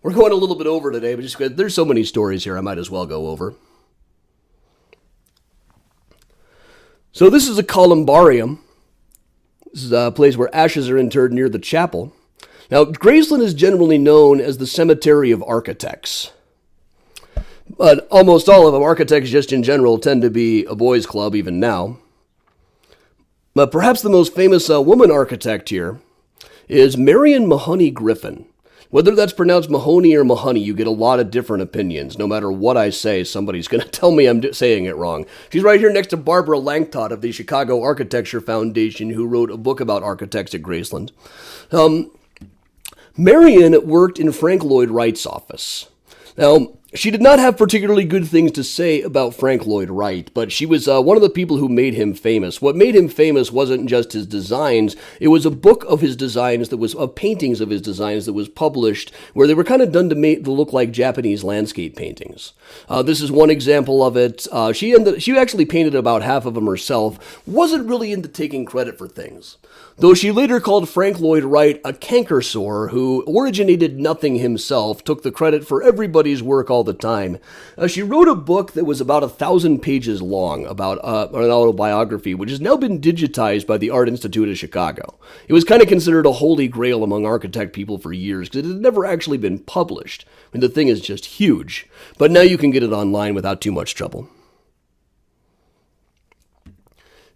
We're going a little bit over today, but just there's so many stories here, I might as well go over. So this is a columbarium. This is a place where ashes are interred near the chapel. Now, Graceland is generally known as the cemetery of architects. But almost all of them, architects just in general, tend to be a boys' club even now. But perhaps the most famous woman architect here is Marion Mahoney Griffin. Whether that's pronounced Mahoney or Mahoney, you get a lot of different opinions. No matter what I say, somebody's going to tell me I'm saying it wrong. She's right here next to Barbara Langtot of the Chicago Architecture Foundation, who wrote a book about architects at Graceland. Marion worked in Frank Lloyd Wright's office. Now, she did not have particularly good things to say about Frank Lloyd Wright, but she was one of the people who made him famous. What made him famous wasn't just his designs. It was a book of his designs of paintings of his designs that was published, where they were kind of done to look like Japanese landscape paintings. This is one example of it. She actually painted about half of them herself. Wasn't really into taking credit for things, though she later called Frank Lloyd Wright a canker sore who originated nothing himself, took the credit for everybody's work all the time. She wrote a book that was about 1,000 pages long about an autobiography, which has now been digitized by the Art Institute of Chicago. It was kind of considered a holy grail among architect people for years because it had never actually been published. I mean, the thing is just huge, but now you can get it online without too much trouble.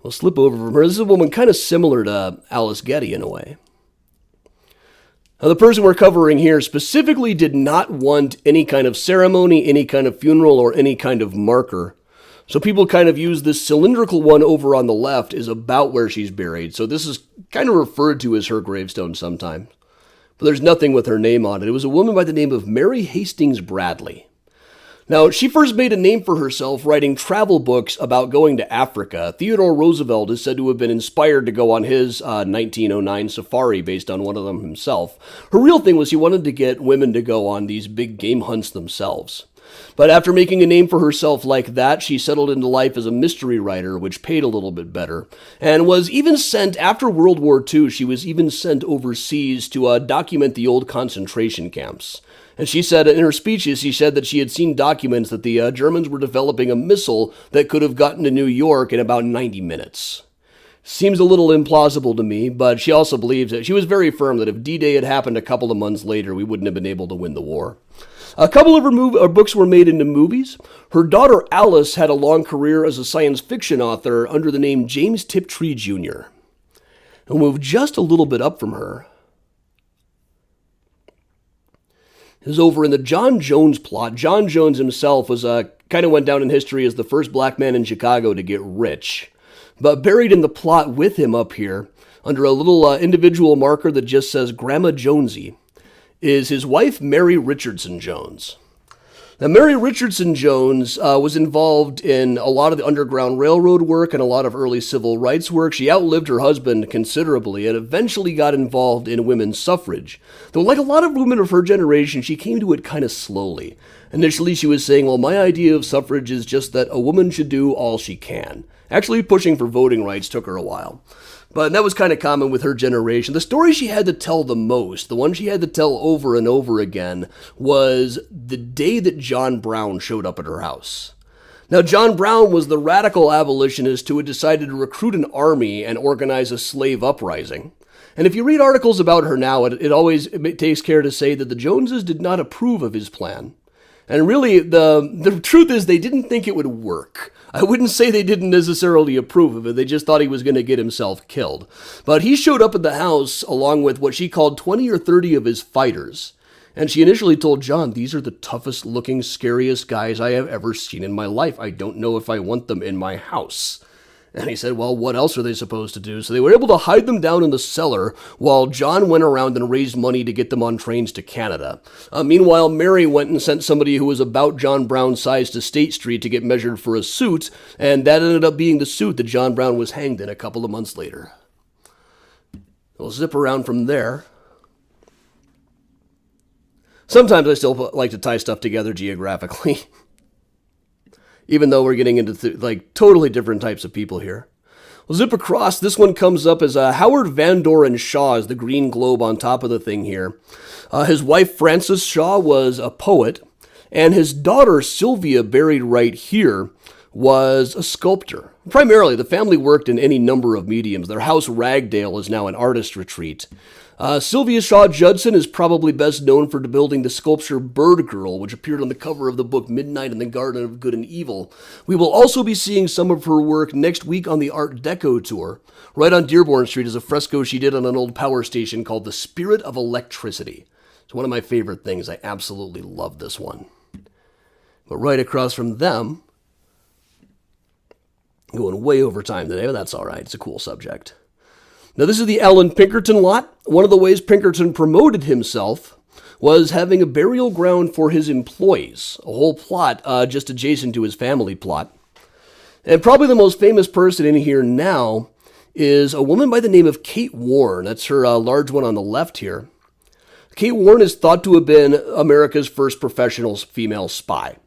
We'll slip over from her. This is a woman kind of similar to Alice Getty in a way. Now, the person we're covering here specifically did not want any kind of ceremony, any kind of funeral, or any kind of marker. So people kind of use this cylindrical one over on the left is about where she's buried. So this is kind of referred to as her gravestone sometimes. But there's nothing with her name on it. It was a woman by the name of Mary Hastings Bradley. Now, she first made a name for herself writing travel books about going to Africa. Theodore Roosevelt is said to have been inspired to go on his 1909 safari based on one of them himself. Her real thing was he wanted to get women to go on these big game hunts themselves. But after making a name for herself like that, she settled into life as a mystery writer, which paid a little bit better, and was even sent, after World War II, she was even sent overseas to document the old concentration camps. And she said, in her speeches, she said that she had seen documents that the Germans were developing a missile that could have gotten to New York in about 90 minutes. Seems a little implausible to me, but she also believes that she was very firm that if D-Day had happened a couple of months later, we wouldn't have been able to win the war. A couple of her books were made into movies. Her daughter Alice had a long career as a science fiction author under the name James Tiptree Jr. We'll move just a little bit up from her. Is over in the John Jones plot. John Jones himself was kind of went down in history as the first black man in Chicago to get rich. But buried in the plot with him up here, under a little individual marker that just says Grandma Jonesy, is his wife, Mary Richardson Jones. Now, Mary Richardson Jones was involved in a lot of the Underground Railroad work and a lot of early civil rights work. She outlived her husband considerably and eventually got involved in women's suffrage. Though, like a lot of women of her generation, she came to it kind of slowly. Initially, she was saying, well, my idea of suffrage is just that a woman should do all she can. Actually, pushing for voting rights took her a while. But that was kind of common with her generation. The story she had to tell the most, the one she had to tell over and over again, was the day that John Brown showed up at her house. Now, John Brown was the radical abolitionist who had decided to recruit an army and organize a slave uprising. And if you read articles about her now, it takes care to say that the Joneses did not approve of his plan. And really, the truth is they didn't think it would work. I wouldn't say they didn't necessarily approve of it. They just thought he was going to get himself killed. But he showed up at the house along with what she called 20 or 30 of his fighters. And she initially told John, these are the toughest looking, scariest guys I have ever seen in my life. I don't know if I want them in my house. And he said, well, what else are they supposed to do? So they were able to hide them down in the cellar while John went around and raised money to get them on trains to Canada. Meanwhile, Mary went and sent somebody who was about John Brown's size to State Street to get measured for a suit, and that ended up being the suit that John Brown was hanged in a couple of months later. We'll zip around from there. Sometimes I still like to tie stuff together geographically. Even though we're getting into totally different types of people here. We'll zip across. This one comes up as Howard Van Doren Shaw is the green globe on top of the thing here. His wife, Frances Shaw, was a poet, and his daughter, Sylvia, buried right here, was a sculptor. Primarily, the family worked in any number of mediums. Their house, Ragdale, is now an artist retreat. Sylvia Shaw Judson is probably best known for building the sculpture Bird Girl, which appeared on the cover of the book Midnight in the Garden of Good and Evil. We will also be seeing some of her work next week on the Art Deco tour. Right on Dearborn Street is a fresco she did on an old power station called The Spirit of Electricity. It's one of my favorite things. I absolutely love this one. But right across from them, going way over time today, but that's all right. It's a cool subject. Now, this is the Alan Pinkerton lot. One of the ways Pinkerton promoted himself was having a burial ground for his employees, a whole plot just adjacent to his family plot. And probably the most famous person in here now is a woman by the name of Kate Warren. That's her large one on the left here. Kate Warren is thought to have been America's first professional female spy.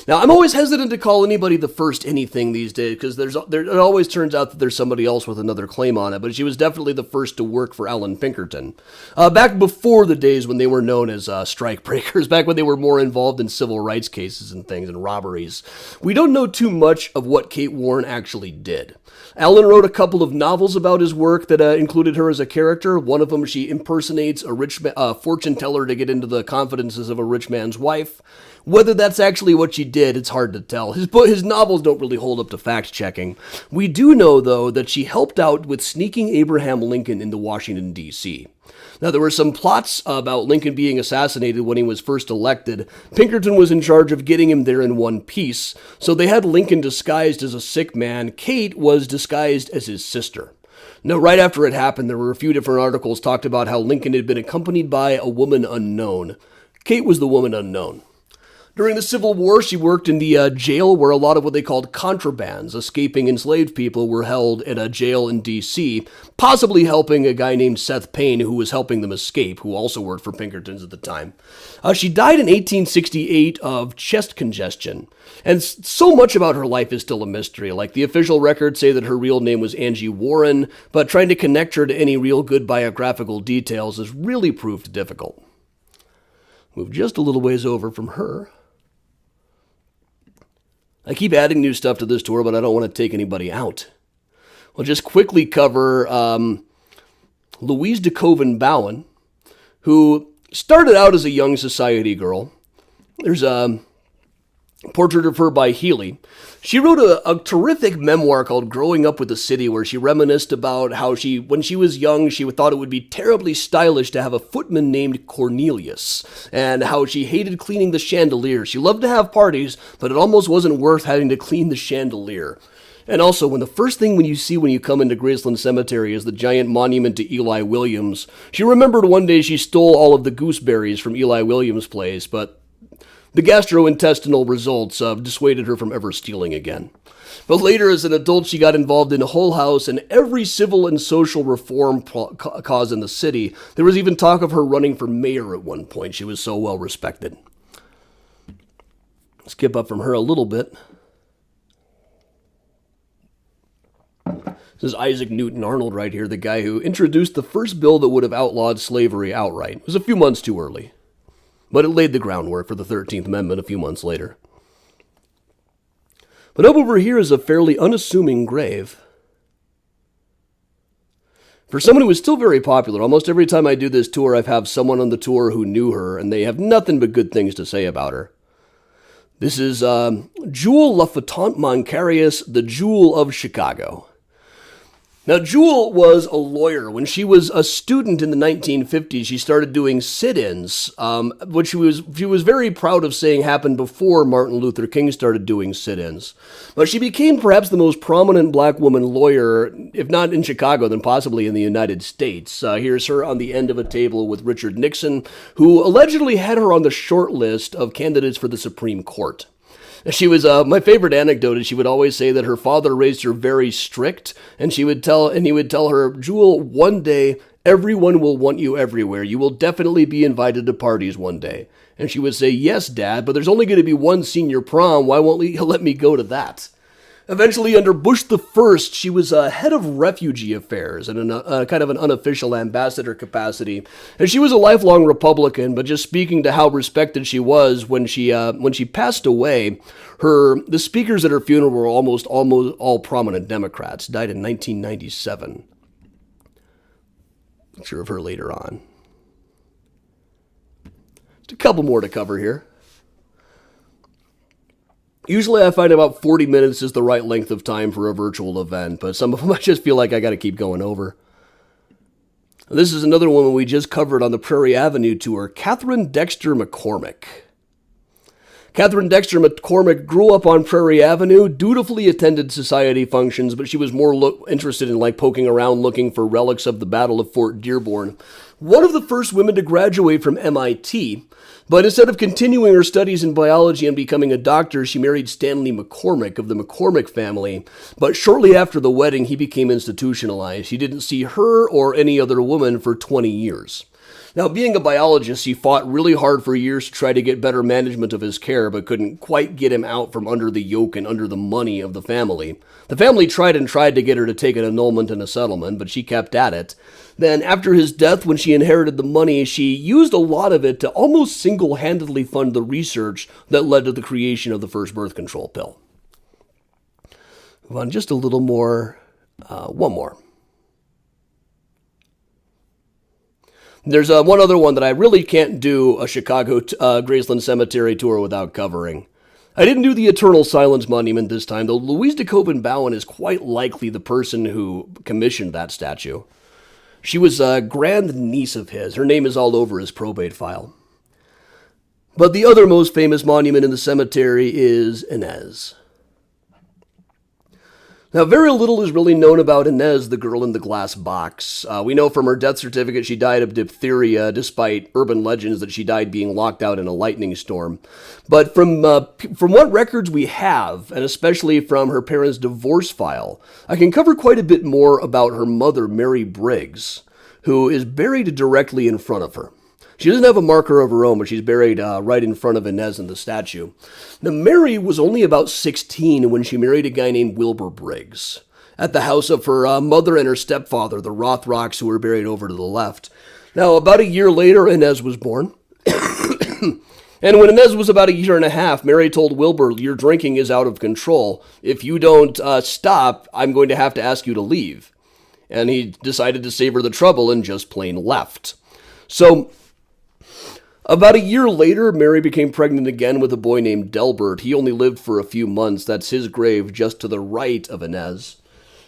Now, I'm always hesitant to call anybody the first anything these days because it always turns out that there's somebody else with another claim on it, but she was definitely the first to work for Alan Pinkerton. Back before the days when they were known as strikebreakers, back when they were more involved in civil rights cases and things and robberies. We don't know too much of what Kate Warren actually did. Alan wrote a couple of novels about his work that included her as a character. One of them, she impersonates a rich fortune teller to get into the confidences of a rich man's wife. Whether that's actually what she did, it's hard to tell. His novels don't really hold up to fact-checking. We do know, though, that she helped out with sneaking Abraham Lincoln into Washington, D.C. Now, there were some plots about Lincoln being assassinated when he was first elected. Pinkerton was in charge of getting him there in one piece, so they had Lincoln disguised as a sick man. Kate was disguised as his sister. Now, right after it happened, there were a few different articles talked about how Lincoln had been accompanied by a woman unknown. Kate was the woman unknown. During the Civil War, she worked in the jail where a lot of what they called contrabands, escaping enslaved people, were held at a jail in D.C., possibly helping a guy named Seth Payne, who was helping them escape, who also worked for Pinkertons at the time. She died in 1868 of chest congestion, and so much about her life is still a mystery. Like, the official records say that her real name was Angie Warren, but trying to connect her to any real good biographical details has really proved difficult. Move just a little ways over from her. I keep adding new stuff to this tour, but I don't want to take anybody out. We'll just quickly cover Louise de Koven Bowen, who started out as a young society girl, There's a portrait of her by Healy. She wrote a terrific memoir called Growing Up with the City, where she reminisced about how when she was young, she thought it would be terribly stylish to have a footman named Cornelius, and how she hated cleaning the chandelier. She loved to have parties, but it almost wasn't worth having to clean the chandelier. And also, when the first thing when you come into Graceland Cemetery is the giant monument to Eli Williams, she remembered one day she stole all of the gooseberries from Eli Williams' place, but the gastrointestinal results dissuaded her from ever stealing again. But later, as an adult, she got involved in Hull House and every civil and social reform cause in the city. There was even talk of her running for mayor at one point. She was so well respected. Skip up from her a little bit. This is Isaac Newton Arnold right here, the guy who introduced the first bill that would have outlawed slavery outright. It was a few months too early, but it laid the groundwork for the 13th Amendment a few months later. But up over here is a fairly unassuming grave. For someone who was still very popular, almost every time I do this tour, I've had someone on the tour who knew her, and they have nothing but good things to say about her. This is Jewel LaFontaine Moncarius, the Jewel of Chicago. Now, Jewel was a lawyer. When she was a student in the 1950s, she started doing sit-ins, which she was very proud of saying happened before Martin Luther King started doing sit-ins. But she became perhaps the most prominent black woman lawyer, if not in Chicago, then possibly in the United States. Here's her on the end of a table with Richard Nixon, who allegedly had her on the short list of candidates for the Supreme Court. She was, my favorite anecdote is she would always say that her father raised her very strict, and he would tell her, Jewel, one day, everyone will want you everywhere. You will definitely be invited to parties one day. And she would say, yes, Dad, but there's only going to be one senior prom. Why won't you let me go to that? Eventually, under Bush the First, she was head of refugee affairs in a kind of an unofficial ambassador capacity. And she was a lifelong Republican, but just speaking to how respected she was when she passed away, the speakers at her funeral were almost all prominent Democrats. Died in 1997. Picture of her later on. Just a couple more to cover here. Usually I find about 40 minutes is the right length of time for a virtual event, but some of them I just feel like I got to keep going over. This is another woman we just covered on the Prairie Avenue tour, Katherine Dexter McCormick. Katherine Dexter McCormick grew up on Prairie Avenue, dutifully attended society functions, but she was more interested in poking around looking for relics of the Battle of Fort Dearborn. One of the first women to graduate from MIT, but instead of continuing her studies in biology and becoming a doctor, she married Stanley McCormick of the McCormick family. But shortly after the wedding, he became institutionalized. He didn't see her or any other woman for 20 years. Now, being a biologist, he fought really hard for years to try to get better management of his care, but couldn't quite get him out from under the yoke and under the money of the family. The family tried to get her to take an annulment and a settlement, but she kept at it. Then, after his death, when she inherited the money, she used a lot of it to almost single-handedly fund the research that led to the creation of the first birth control pill. Move on just a little more. One more. There's one other one that I really can't do a Chicago Graceland Cemetery tour without covering. I didn't do the Eternal Silence Monument this time, though Louise de Bowen is quite likely the person who commissioned that statue. She was a grand niece of his. Her name is all over his probate file. But the other most famous monument in the cemetery is Inez. Now, very little is really known about Inez, the girl in the glass box. We know from her death certificate she died of diphtheria, despite urban legends that she died being locked out in a lightning storm. But from what records we have, and especially from her parents' divorce file, I can cover quite a bit more about her mother, Mary Briggs, who is buried directly in front of her. She doesn't have a marker of her own, but she's buried right in front of Inez in the statue. Now, Mary was only about 16 when she married a guy named Wilbur Briggs at the house of her mother and her stepfather, the Rothrocks, who were buried over to the left. Now, about a year later, Inez was born. And when Inez was about a year and a half, Mary told Wilbur, "Your drinking is out of control. If you don't stop, I'm going to have to ask you to leave." And he decided to save her the trouble and just plain left. So About a year later, Mary became pregnant again with a boy named Delbert. He only lived for a few months. That's his grave just to the right of Inez.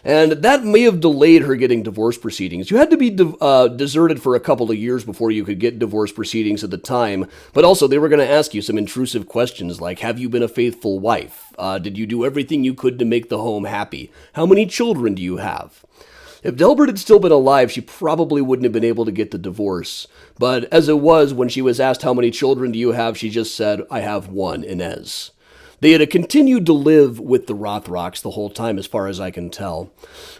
And that may have delayed her getting divorce proceedings. You had to be deserted for a couple of years before you could get divorce proceedings at the time. But also, they were going to ask you some intrusive questions like, have you been a faithful wife? Did you do everything you could to make the home happy? How many children do you have? If Delbert had still been alive, she probably wouldn't have been able to get the divorce. But as it was, when she was asked how many children do you have, she just said, I have one, Inez. They had continued to live with the Rothrocks the whole time, as far as I can tell.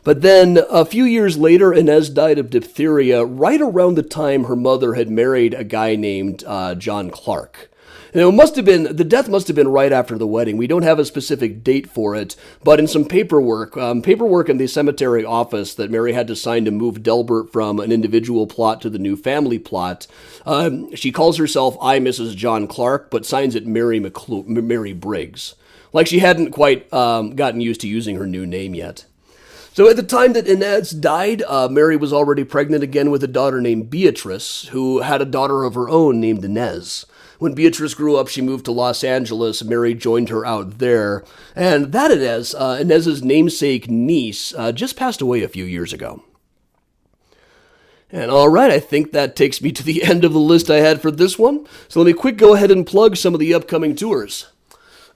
But then, a few years later, Inez died of diphtheria right around the time her mother had married a guy named John Clark. And the death must have been right after the wedding. We don't have a specific date for it, but in some paperwork in the cemetery office that Mary had to sign to move Delbert from an individual plot to the new family plot, she calls herself I, Mrs. John Clark, but signs it Mary Briggs. Like she hadn't quite gotten used to using her new name yet. So at the time that Inez died, Mary was already pregnant again with a daughter named Beatrice, who had a daughter of her own named Inez. When Beatrice grew up, she moved to Los Angeles. Mary joined her out there. And that Inez's namesake niece, just passed away a few years ago. And all right, I think that takes me to the end of the list I had for this one. So let me go ahead and plug some of the upcoming tours.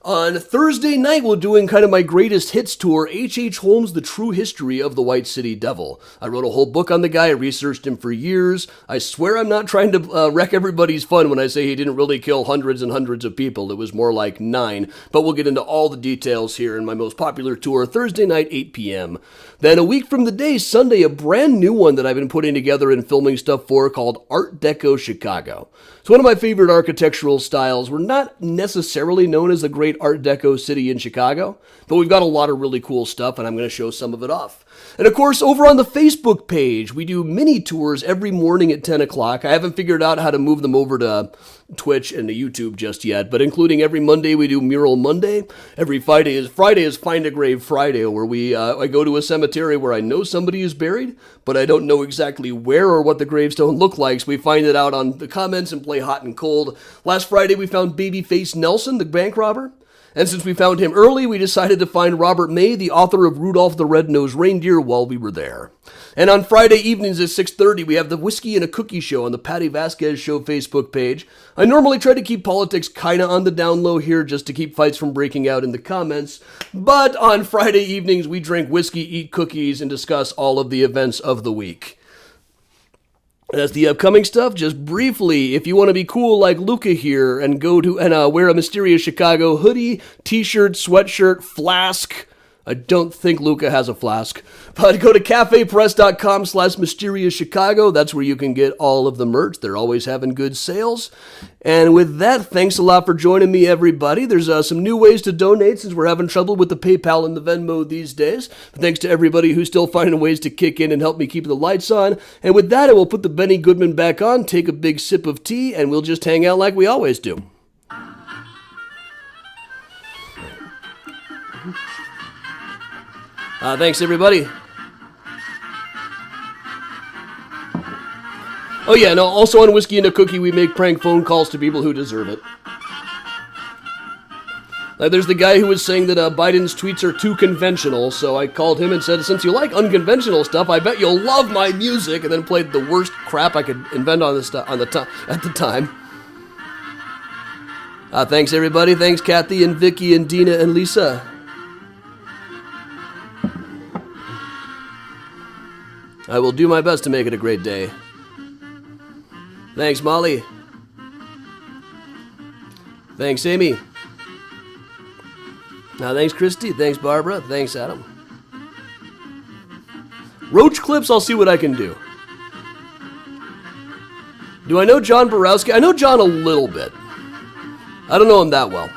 On Thursday night, we're doing kind of my greatest hits tour, H.H. Holmes' The True History of the White City Devil. I wrote a whole book on the guy. I researched him for years. I swear I'm not trying to wreck everybody's fun when I say he didn't really kill hundreds and hundreds of people. It was more like 9. But we'll get into all the details here in my most popular tour, Thursday night, 8 p.m. Then a week from the day, Sunday, a brand new one that I've been putting together and filming stuff for called Art Deco Chicago. It's one of my favorite architectural styles. We're not necessarily known as the great Art Deco city in Chicago, but we've got a lot of really cool stuff, and I'm going to show some of it off. And of course, over on the Facebook page, we do mini tours every morning at 10 o'clock. I haven't figured out how to move them over to Twitch and to YouTube just yet, but including every Monday, we do Mural Monday. Every Friday is Find a Grave Friday, where I go to a cemetery where I know somebody is buried, but I don't know exactly where or what the gravestone looked like, so we find it out on the comments and play hot and cold. Last Friday, we found Babyface Nelson, the bank robber. And since we found him early, we decided to find Robert May, the author of Rudolph the Red-Nosed Reindeer, while we were there. And on Friday evenings at 6:30, we have the Whiskey and a Cookie Show on the Patty Vasquez Show Facebook page. I normally try to keep politics kind of on the down low here just to keep fights from breaking out in the comments. But on Friday evenings, we drink whiskey, eat cookies, and discuss all of the events of the week. That's the upcoming stuff. Just briefly, if you want to be cool like Luca here and wear a Mysterious Chicago hoodie, t-shirt, sweatshirt, flask. I don't think Luca has a flask. But go to cafepress.com/MysteriousChicago. That's where you can get all of the merch. They're always having good sales. And with that, thanks a lot for joining me, everybody. There's some new ways to donate since we're having trouble with the PayPal and the Venmo these days. But thanks to everybody who's still finding ways to kick in and help me keep the lights on. And with that, I will put the Benny Goodman back on, take a big sip of tea, and we'll just hang out like we always do. Thanks, everybody. Oh, yeah, no, also on Whiskey and a Cookie, we make prank phone calls to people who deserve it. There's the guy who was saying that Biden's tweets are too conventional, so I called him and said, since you like unconventional stuff, I bet you'll love my music, and then played the worst crap I could invent at the time. Thanks, everybody. Thanks, Kathy and Vicky and Dina and Lisa. I will do my best to make it a great day. Thanks, Molly. Thanks, Amy. Thanks, Christy. Thanks, Barbara. Thanks, Adam. Roach clips, I'll see what I can do. Do I know John Borowski? I know John a little bit. I don't know him that well.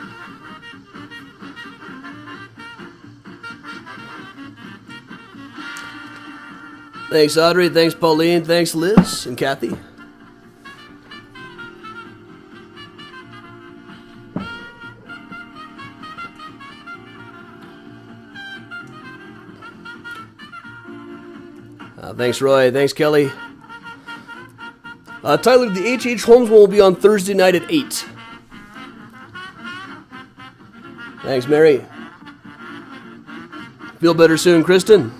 Thanks, Audrey. Thanks, Pauline. Thanks, Liz and Kathy. Thanks, Roy. Thanks, Kelly. Tyler, the H.H. Holmes one will be on Thursday night at 8. Thanks, Mary. Feel better soon, Kristen?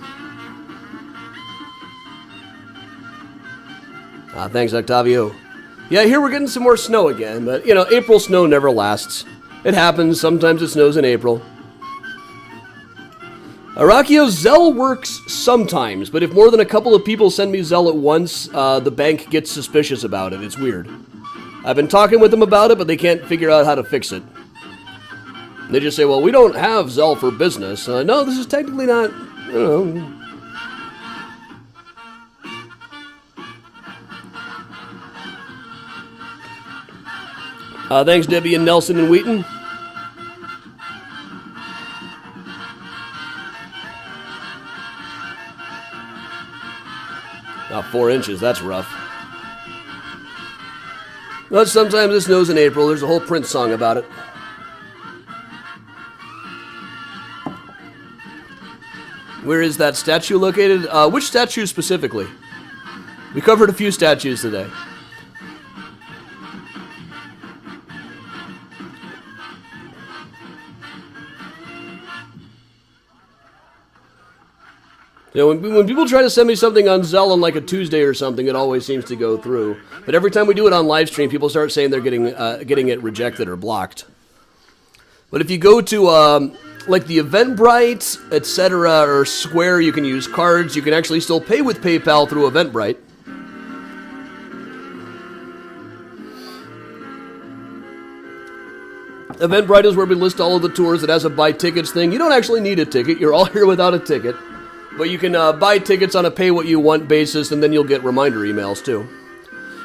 Thanks, Octavio. Yeah, here we're getting some more snow again, but, you know, April snow never lasts. It happens. Sometimes it snows in April. Arachio, Zelle works sometimes, but if more than a couple of people send me Zelle at once, the bank gets suspicious about it. It's weird. I've been talking with them about it, but they can't figure out how to fix it. They just say, well, we don't have Zelle for business. No, this is technically not, you know. Thanks, Debbie and Nelson and Wheaton. 4 inches, that's rough. But sometimes it snows in April. There's a whole Prince song about it. Where is that statue located? Which statue specifically? We covered a few statues today. You know, when people try to send me something on Zelle on like a Tuesday or something, it always seems to go through. But every time we do it on live stream, people start saying they're getting it rejected or blocked. But if you go to like the Eventbrite, etc., or Square, you can use cards. You can actually still pay with PayPal through Eventbrite. Eventbrite is where we list all of the tours. It has a buy tickets thing. You don't actually need a ticket. You're all here without a ticket. But you can buy tickets on a pay-what-you-want basis, and then you'll get reminder emails, too.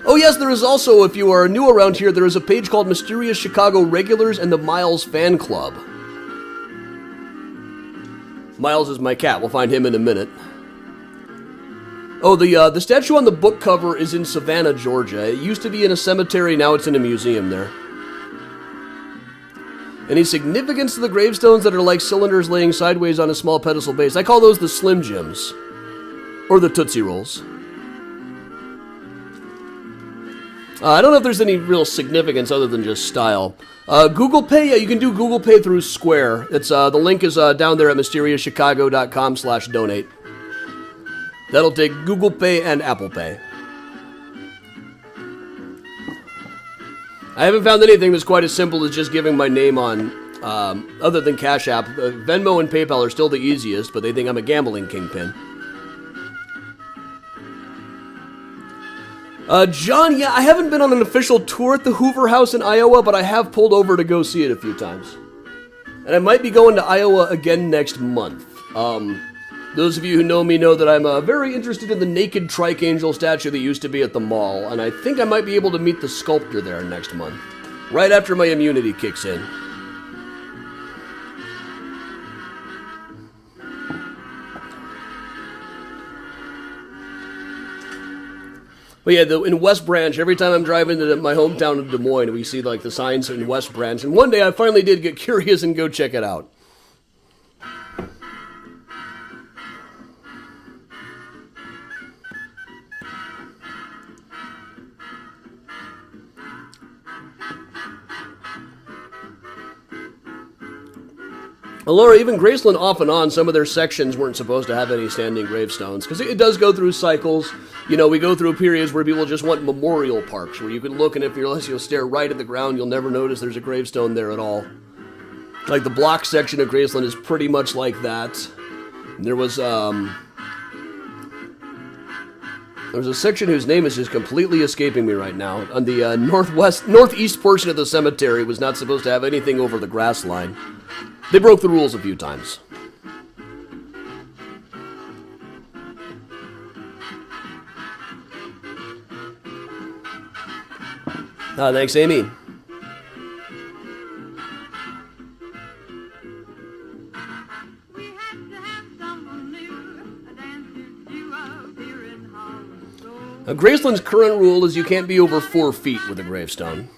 Oh, yes, there is also, if you are new around here, there is a page called Mysterious Chicago Regulars and the Miles Fan Club. Miles is my cat. We'll find him in a minute. Oh, the statue on the book cover is in Savannah, Georgia. It used to be in a cemetery. Now it's in a museum there. Any significance to the gravestones that are like cylinders laying sideways on a small pedestal base? I call those the Slim Jims. Or the Tootsie Rolls. I don't know if there's any real significance other than just style. Google Pay, yeah, you can do Google Pay through Square. It's the link is down there at mysteriouschicago.com/donate. That'll take Google Pay and Apple Pay. I haven't found anything that's quite as simple as just giving my name on, other than Cash App. Venmo and PayPal are still the easiest, but they think I'm a gambling kingpin. John, yeah, I haven't been on an official tour at the Hoover House in Iowa, but I have pulled over to go see it a few times. And I might be going to Iowa again next month. Those of you who know me know that I'm very interested in the naked Trike-Angel statue that used to be at the mall, and I think I might be able to meet the sculptor there next month, right after my immunity kicks in. But yeah, in West Branch, every time I'm driving to my hometown of Des Moines, we see like the signs in West Branch, and one day I finally did get curious and go check it out. Laura, even Graceland off and on, some of their sections weren't supposed to have any standing gravestones, because it does go through cycles. You know, we go through periods where people just want memorial parks, where you can look and if you'll stare right at the ground, you'll never notice there's a gravestone there at all. Like the block section of Graceland is pretty much like that. And there was a section whose name is just completely escaping me right now. On the northeast portion of the cemetery was not supposed to have anything over the grass line. They broke the rules a few times. Thanks, Amy. Graceland's current rule is you can't be over 4 feet with a gravestone.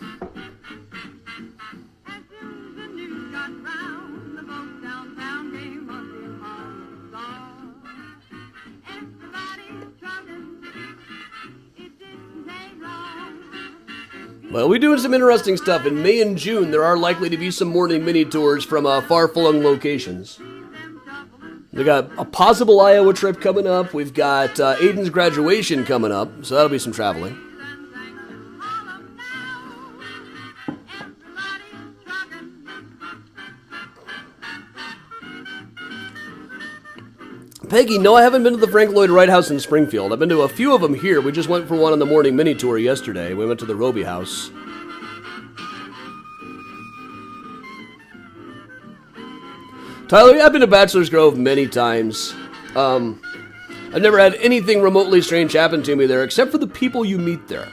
Well, we're doing some interesting stuff. In May and June, there are likely to be some morning mini tours from far-flung locations. We got a possible Iowa trip coming up. We've got Aiden's graduation coming up, so that'll be some traveling. Peggy, no, I haven't been to the Frank Lloyd Wright House in Springfield. I've been to a few of them here. We just went for one on the morning mini tour yesterday. We went to the Roby House. Tyler, I've been to Bachelor's Grove many times. I've never had anything remotely strange happen to me there, except for the people you meet there.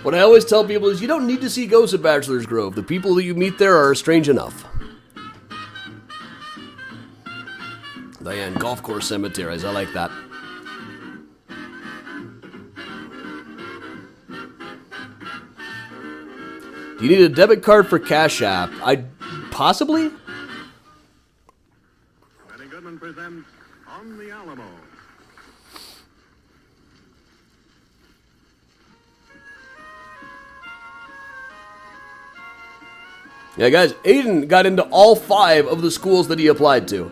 What I always tell people is you don't need to see ghosts at Bachelor's Grove. The people that you meet there are strange enough. Diane, golf course cemeteries. I like that. Do you need a debit card for Cash App? Possibly? Benny Goodman presents On the Alamo. Yeah, guys, Aiden got into all 5 of the schools that he applied to,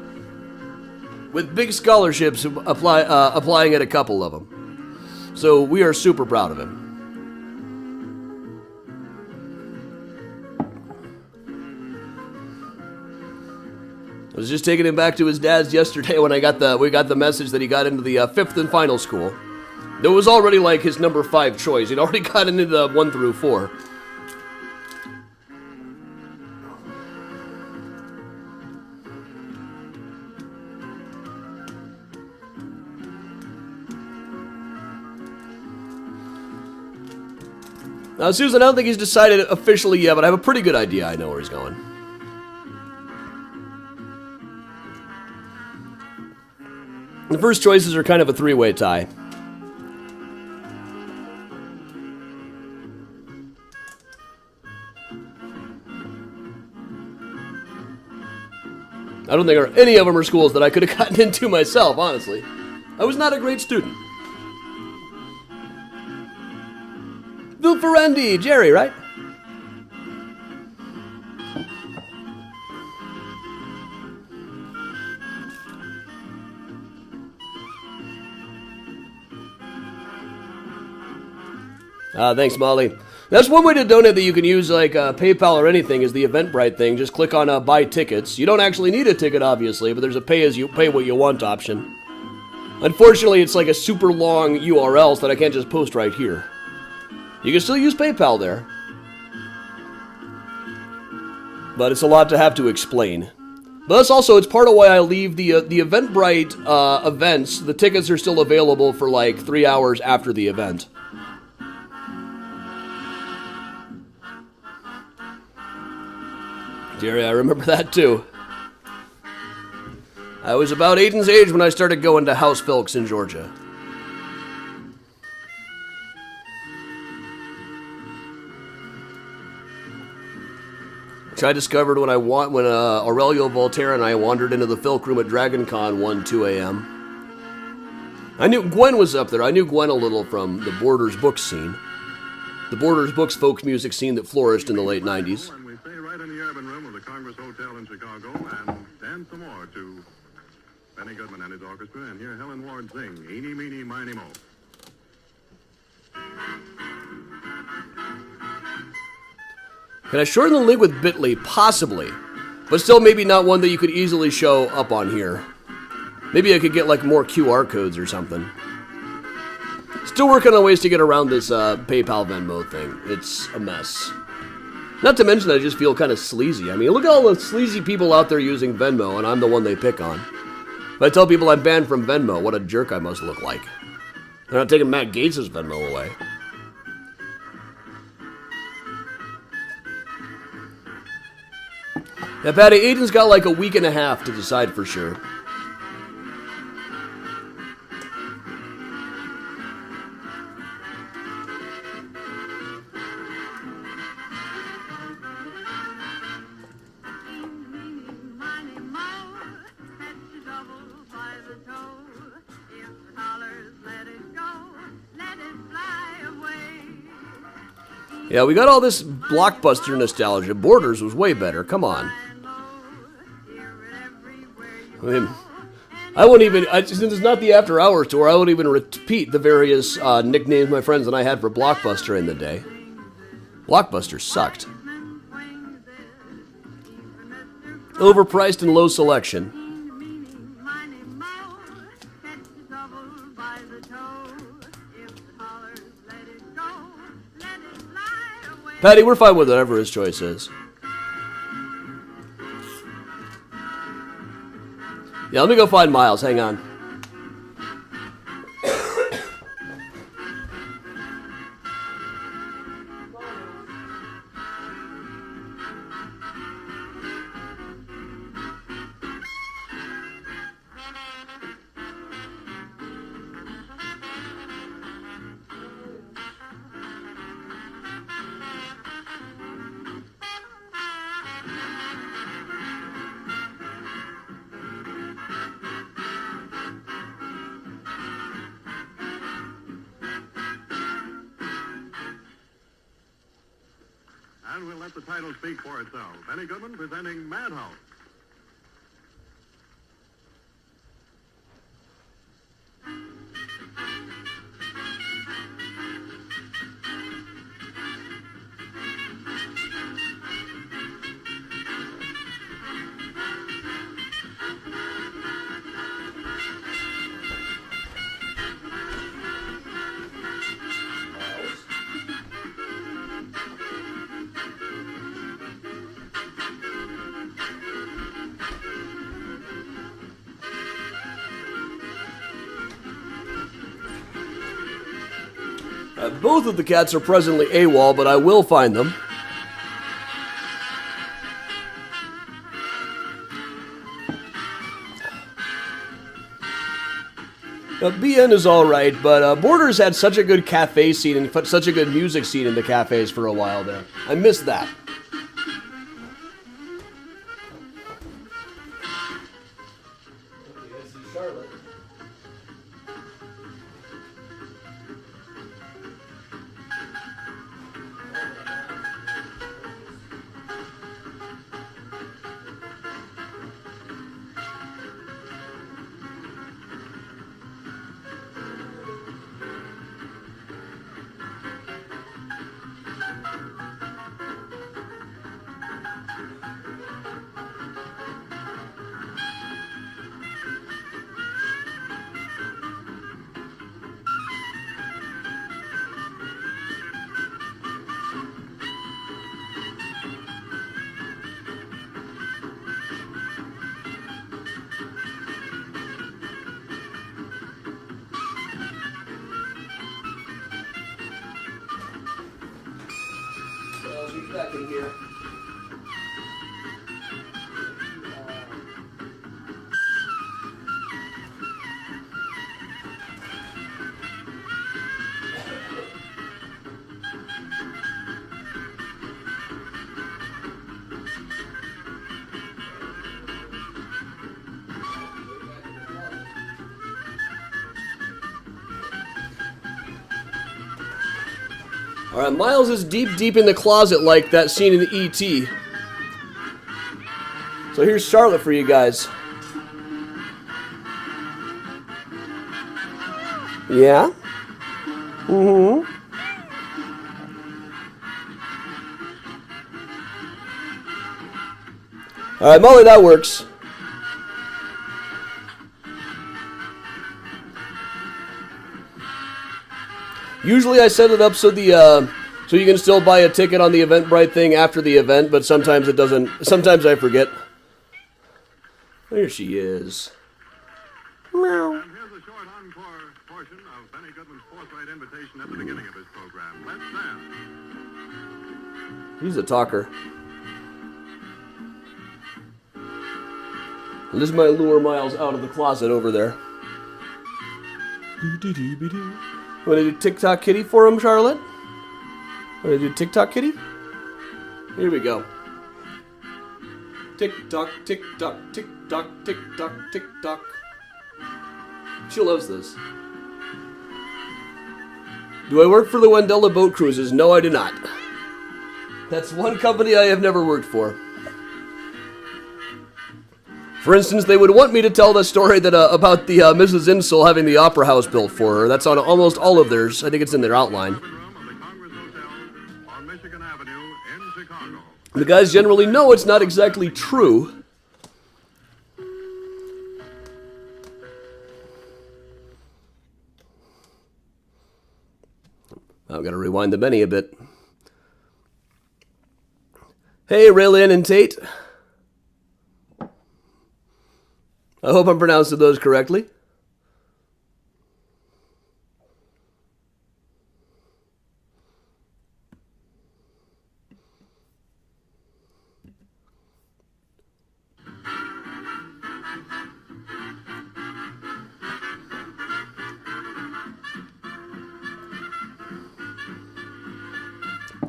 with big scholarships applying at a couple of them. So we are super proud of him. I was just taking him back to his dad's yesterday when we got the message that he got into the 5th and final school. It was already like his number 5 choice. He'd already got into the 1 through 4. Now, Susan, I don't think he's decided officially yet, but I have a pretty good idea. I know where he's going. The first choices are kind of a 3-way tie. I don't think any of them are schools that I could have gotten into myself, honestly. I was not a great student. Vilferendi, Jerry, right? Thanks, Molly. That's one way to donate that you can use, like PayPal or anything, is the Eventbrite thing. Just click on buy tickets. You don't actually need a ticket, obviously, but there's a pay what you want option. Unfortunately, it's like a super long URL so that I can't just post right here. You can still use PayPal there, but it's a lot to have to explain. But that's also, it's part of why I leave the Eventbrite events. The tickets are still available for like 3 hours after the event. Jerry, I remember that too. I was about Aiden's age when I started going to House Filks in Georgia. Which I discovered when Aurelio Voltaire and I wandered into the Filk room at Dragon Con 2 a.m. I knew Gwen was up there. I knew Gwen a little from the Borders Books scene. The Borders Books folk music scene that flourished in the late 90s. And we stay right in the urban room of the Congress Hotel in Chicago and dance some more to Benny Goodman and his orchestra, and hear Helen Ward sing Eeny, Meeny, Miny, Mo. Can I shorten the link with Bitly? Possibly. But still maybe not one that you could easily show up on here. Maybe I could get like more QR codes or something. Still working on ways to get around this PayPal Venmo thing. It's a mess. Not to mention I just feel kind of sleazy. I mean, look at all the sleazy people out there using Venmo, and I'm the one they pick on. If I tell people I'm banned from Venmo, what a jerk I must look like. They're not taking Matt Gaetz' Venmo away. Yeah, Patty, Aiden's got like a week and a half to decide for sure. Yeah, we got all this blockbuster nostalgia. Borders was way better. Come on. I mean, I won't even, since it's not the After Hours tour, I won't even repeat the various nicknames my friends and I had for Blockbuster in the day. Blockbuster sucked. Overpriced and low selection. Patty, we're fine with whatever his choice is. Yeah, let me go find Miles. Hang on. And we'll let the title speak for itself. Benny Goodman presenting Madhouse. Both of the cats are presently AWOL, but I will find them. BN is alright, but Borders had such a good cafe scene and such a good music scene in the cafes for a while there. I missed that. Back in here. Alright, Miles is deep in the closet like that scene in E.T. So here's Charlotte for you guys. Yeah? Mm-hmm. Alright, Molly, that works. Usually I set it up so so you can still buy a ticket on the Eventbrite thing after the event, but sometimes it doesn't. Sometimes I forget. There she is. Meow. And here's a short encore portion of Benny Goodman's forthright invitation at the beginning of his program. Let's dance. He's a talker. And this might lure Miles out of the closet over there. Want to do TikTok Kitty for him, Charlotte? Want to do TikTok Kitty? Here we go. Tick-tock, tick-tock, tick-tock, tick-tock, tick-tock. She loves this. Do I work for the Wendella Boat Cruises? No, I do not. That's one company I have never worked for. For instance, they would want me to tell the story that about the Mrs. Insel having the opera house built for her. That's on almost all of theirs. I think it's in their outline. Room of the Congress Hotel on Michigan Avenue in Chicago. The guys generally know it's not exactly true. I've got to rewind the Benny a bit. Hey, Raylin and Tate. I hope I'm pronouncing those correctly.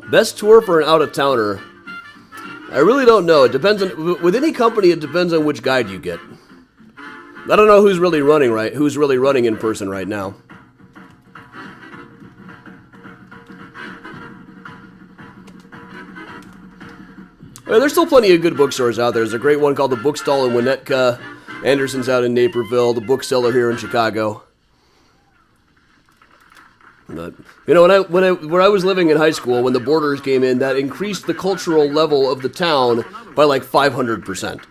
Best tour for an out-of-towner? I really don't know. It depends on, with any company, it depends on which guide you get. I don't know who's really running in person right now. Well, there's still plenty of good bookstores out there. There's a great one called the Bookstall in Winnetka. Anderson's out in Naperville. The Bookseller here in Chicago. But, you know, when I was living in high school, when the Borders came in, that increased the cultural level of the town by like 500%.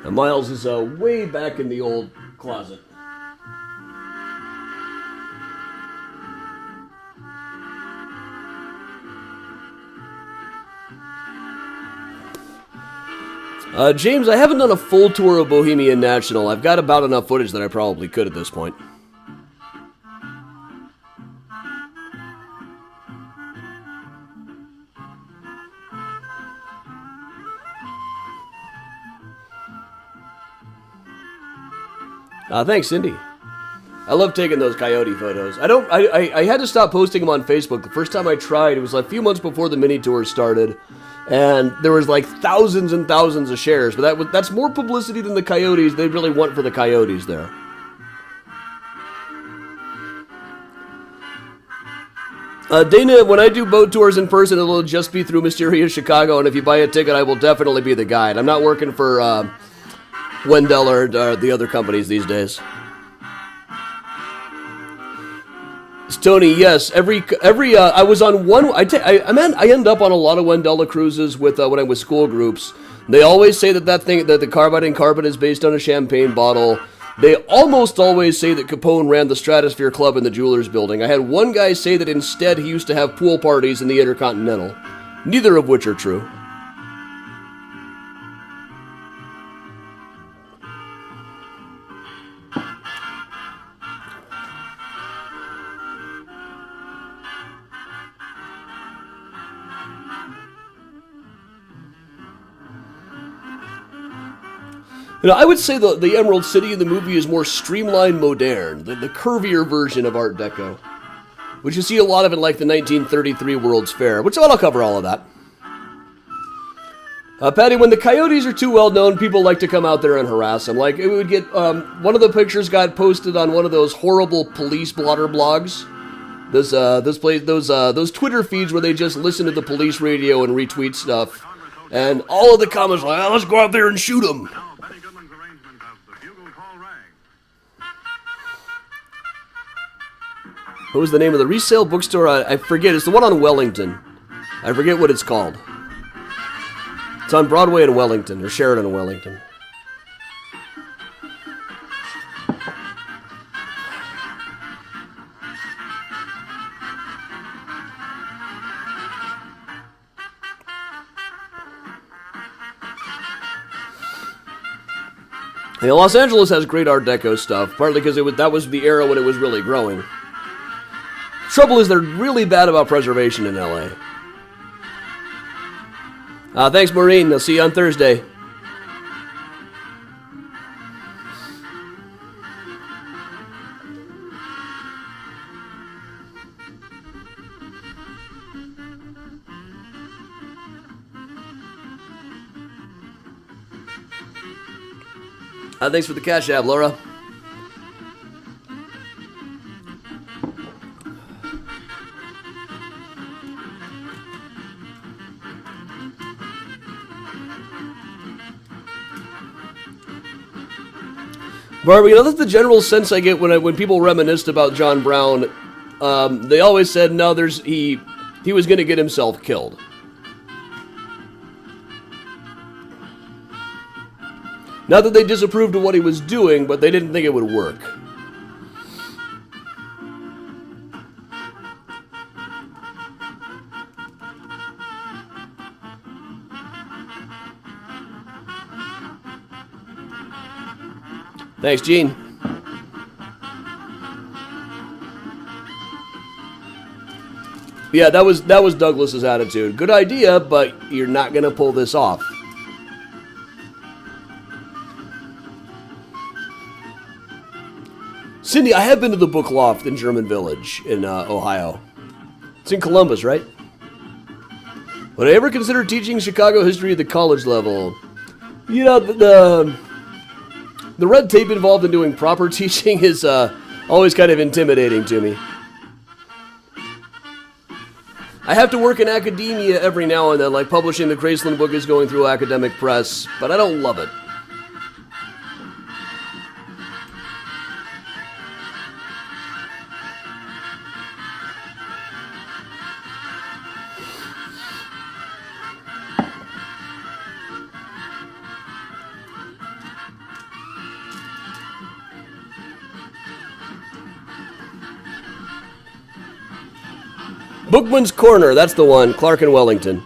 And Miles is way back in the old closet. James, I haven't done a full tour of Bohemian National. I've got about enough footage that I probably could at this point. Thanks, Cindy. I love taking those coyote photos. I had to stop posting them on Facebook. The first time I tried, it was like a few months before the mini tour started, and there was like thousands and thousands of shares. But that's more publicity than the coyotes they really want for the coyotes there. Dana, when I do boat tours in person, it'll just be through Mysterious Chicago, and if you buy a ticket, I will definitely be the guide. I'm not working for Wendell or the other companies these days. It's Tony, yes. I was on one. I end up on a lot of Wendella cruises with when I'm with school groups. They always say that the carbide and carbon is based on a champagne bottle. They almost always say that Capone ran the Stratosphere Club in the Jewelers Building. I had one guy say that instead he used to have pool parties in the Intercontinental. Neither of which are true. You know, I would say the Emerald City in the movie is more streamlined modern, the curvier version of Art Deco, which you see a lot of in like the 1933 World's Fair, which I'll cover all of that. Patty, when the coyotes are too well known, people like to come out there and harass them. Like, it would get, one of the pictures got posted on one of those horrible police blotter blogs. Those Twitter feeds where they just listen to the police radio and retweet stuff. And all of the comments are like, oh, let's go out there and shoot them. What was the name of the resale bookstore? I forget. It's the one on Wellington. I forget what it's called. It's on Broadway in Wellington, or Sheridan in Wellington. Yeah, Los Angeles has great Art Deco stuff, partly because that was the era when it was really growing. Trouble is, they're really bad about preservation in LA. Thanks, Maureen. I'll see you on Thursday. Thanks for the cash app, Laura. Barbara, that's the general sense I get when people reminisced about John Brown. They always said, no, he was going to get himself killed. Not that they disapproved of what he was doing, but they didn't think it would work. Thanks, Gene. Yeah, that was Douglas's attitude. Good idea, but you're not going to pull this off. Cindy, I have been to the Book Loft in German Village in Ohio. It's in Columbus, right? Would I ever consider teaching Chicago history at the college level? You know, the red tape involved in doing proper teaching is always kind of intimidating to me. I have to work in academia every now and then, like publishing the Graceland book is going through academic press, but I don't love it. Bookman's Corner, that's the one. Clark and Wellington.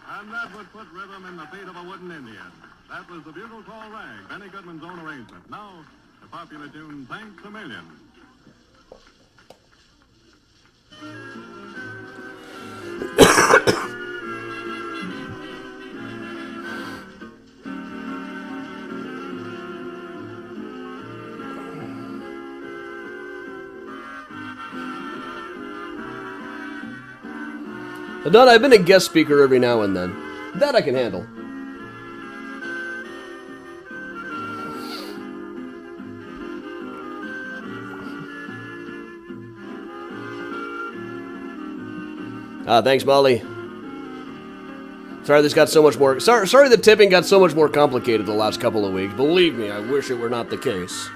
And that would put rhythm in the feet of a wooden Indian. That was the bugle call rag, Benny Goodman's own arrangement. Now, the popular tune, Thanks a Million. Don, I've been a guest speaker every now and then. That I can handle. Thanks, Molly. Sorry this got so much more... Sorry the tipping got so much more complicated the last couple of weeks. Believe me, I wish it were not the case.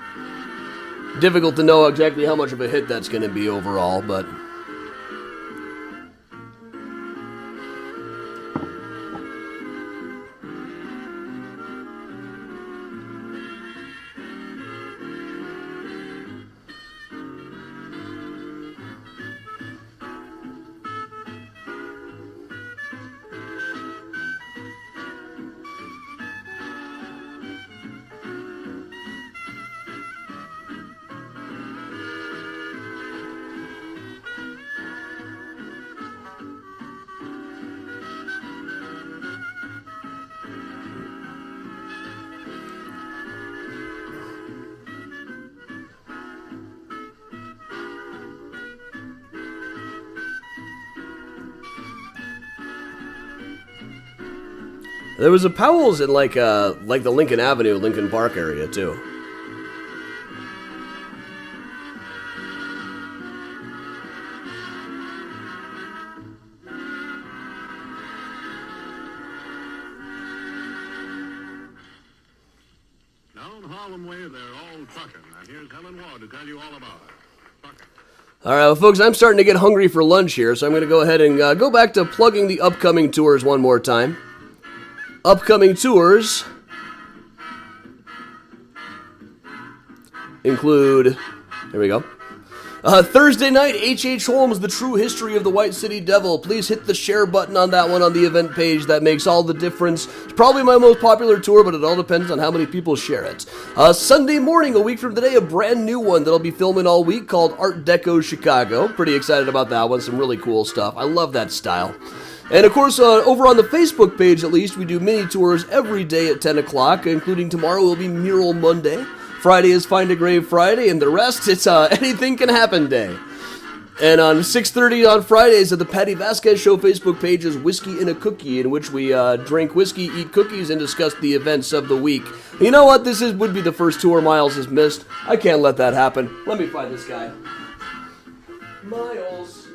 Difficult to know exactly how much of a hit that's going to be overall, but... There was a Powell's in like the Lincoln Avenue, Lincoln Park area too. Down Harlem Way, they're all trucking. And here's Helen Ward to tell you all about it. Trucking. All right, well, folks, I'm starting to get hungry for lunch here, so I'm going to go ahead and go back to plugging the upcoming tours one more time. Upcoming tours include, here we go, Thursday night, H.H. Holmes, The True History of the White City Devil. Please hit the share button on that one on the event page. That makes all the difference. It's probably my most popular tour, but it all depends on how many people share it. Sunday morning, a week from today, a brand new one that I'll be filming all week called Art Deco Chicago. Pretty excited about that one. Some really cool stuff. I love that style. And of course, over on the Facebook page at least, we do mini tours every day at 10 o'clock, including tomorrow will be Mural Monday. Friday is Find a Grave Friday, and the rest, it's Anything Can Happen Day. And on 6:30 on Fridays at the Patty Vasquez Show Facebook page is Whiskey and a Cookie, in which we drink whiskey, eat cookies, and discuss the events of the week. You know what? This would be the first tour Miles has missed. I can't let that happen. Let me find this guy. Miles.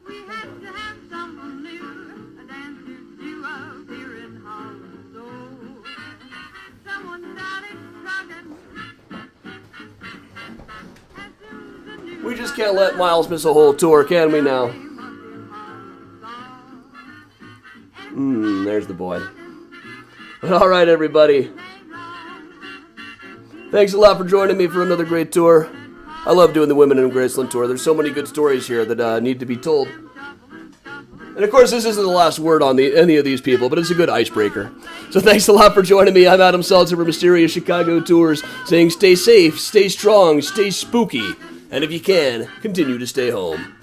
We had to have someone new, a dancer duo here in Holland. Someone started talking. We just can't let Miles miss a whole tour, can we now? There's the boy. All right, everybody. Thanks a lot for joining me for another great tour. I love doing the Women in Graceland tour. There's so many good stories here that need to be told. And of course, this isn't the last word on any of these people, but it's a good icebreaker. So thanks a lot for joining me. I'm Adam Seltzer for Mysterious Chicago Tours, saying stay safe, stay strong, stay spooky, and if you can, continue to stay home.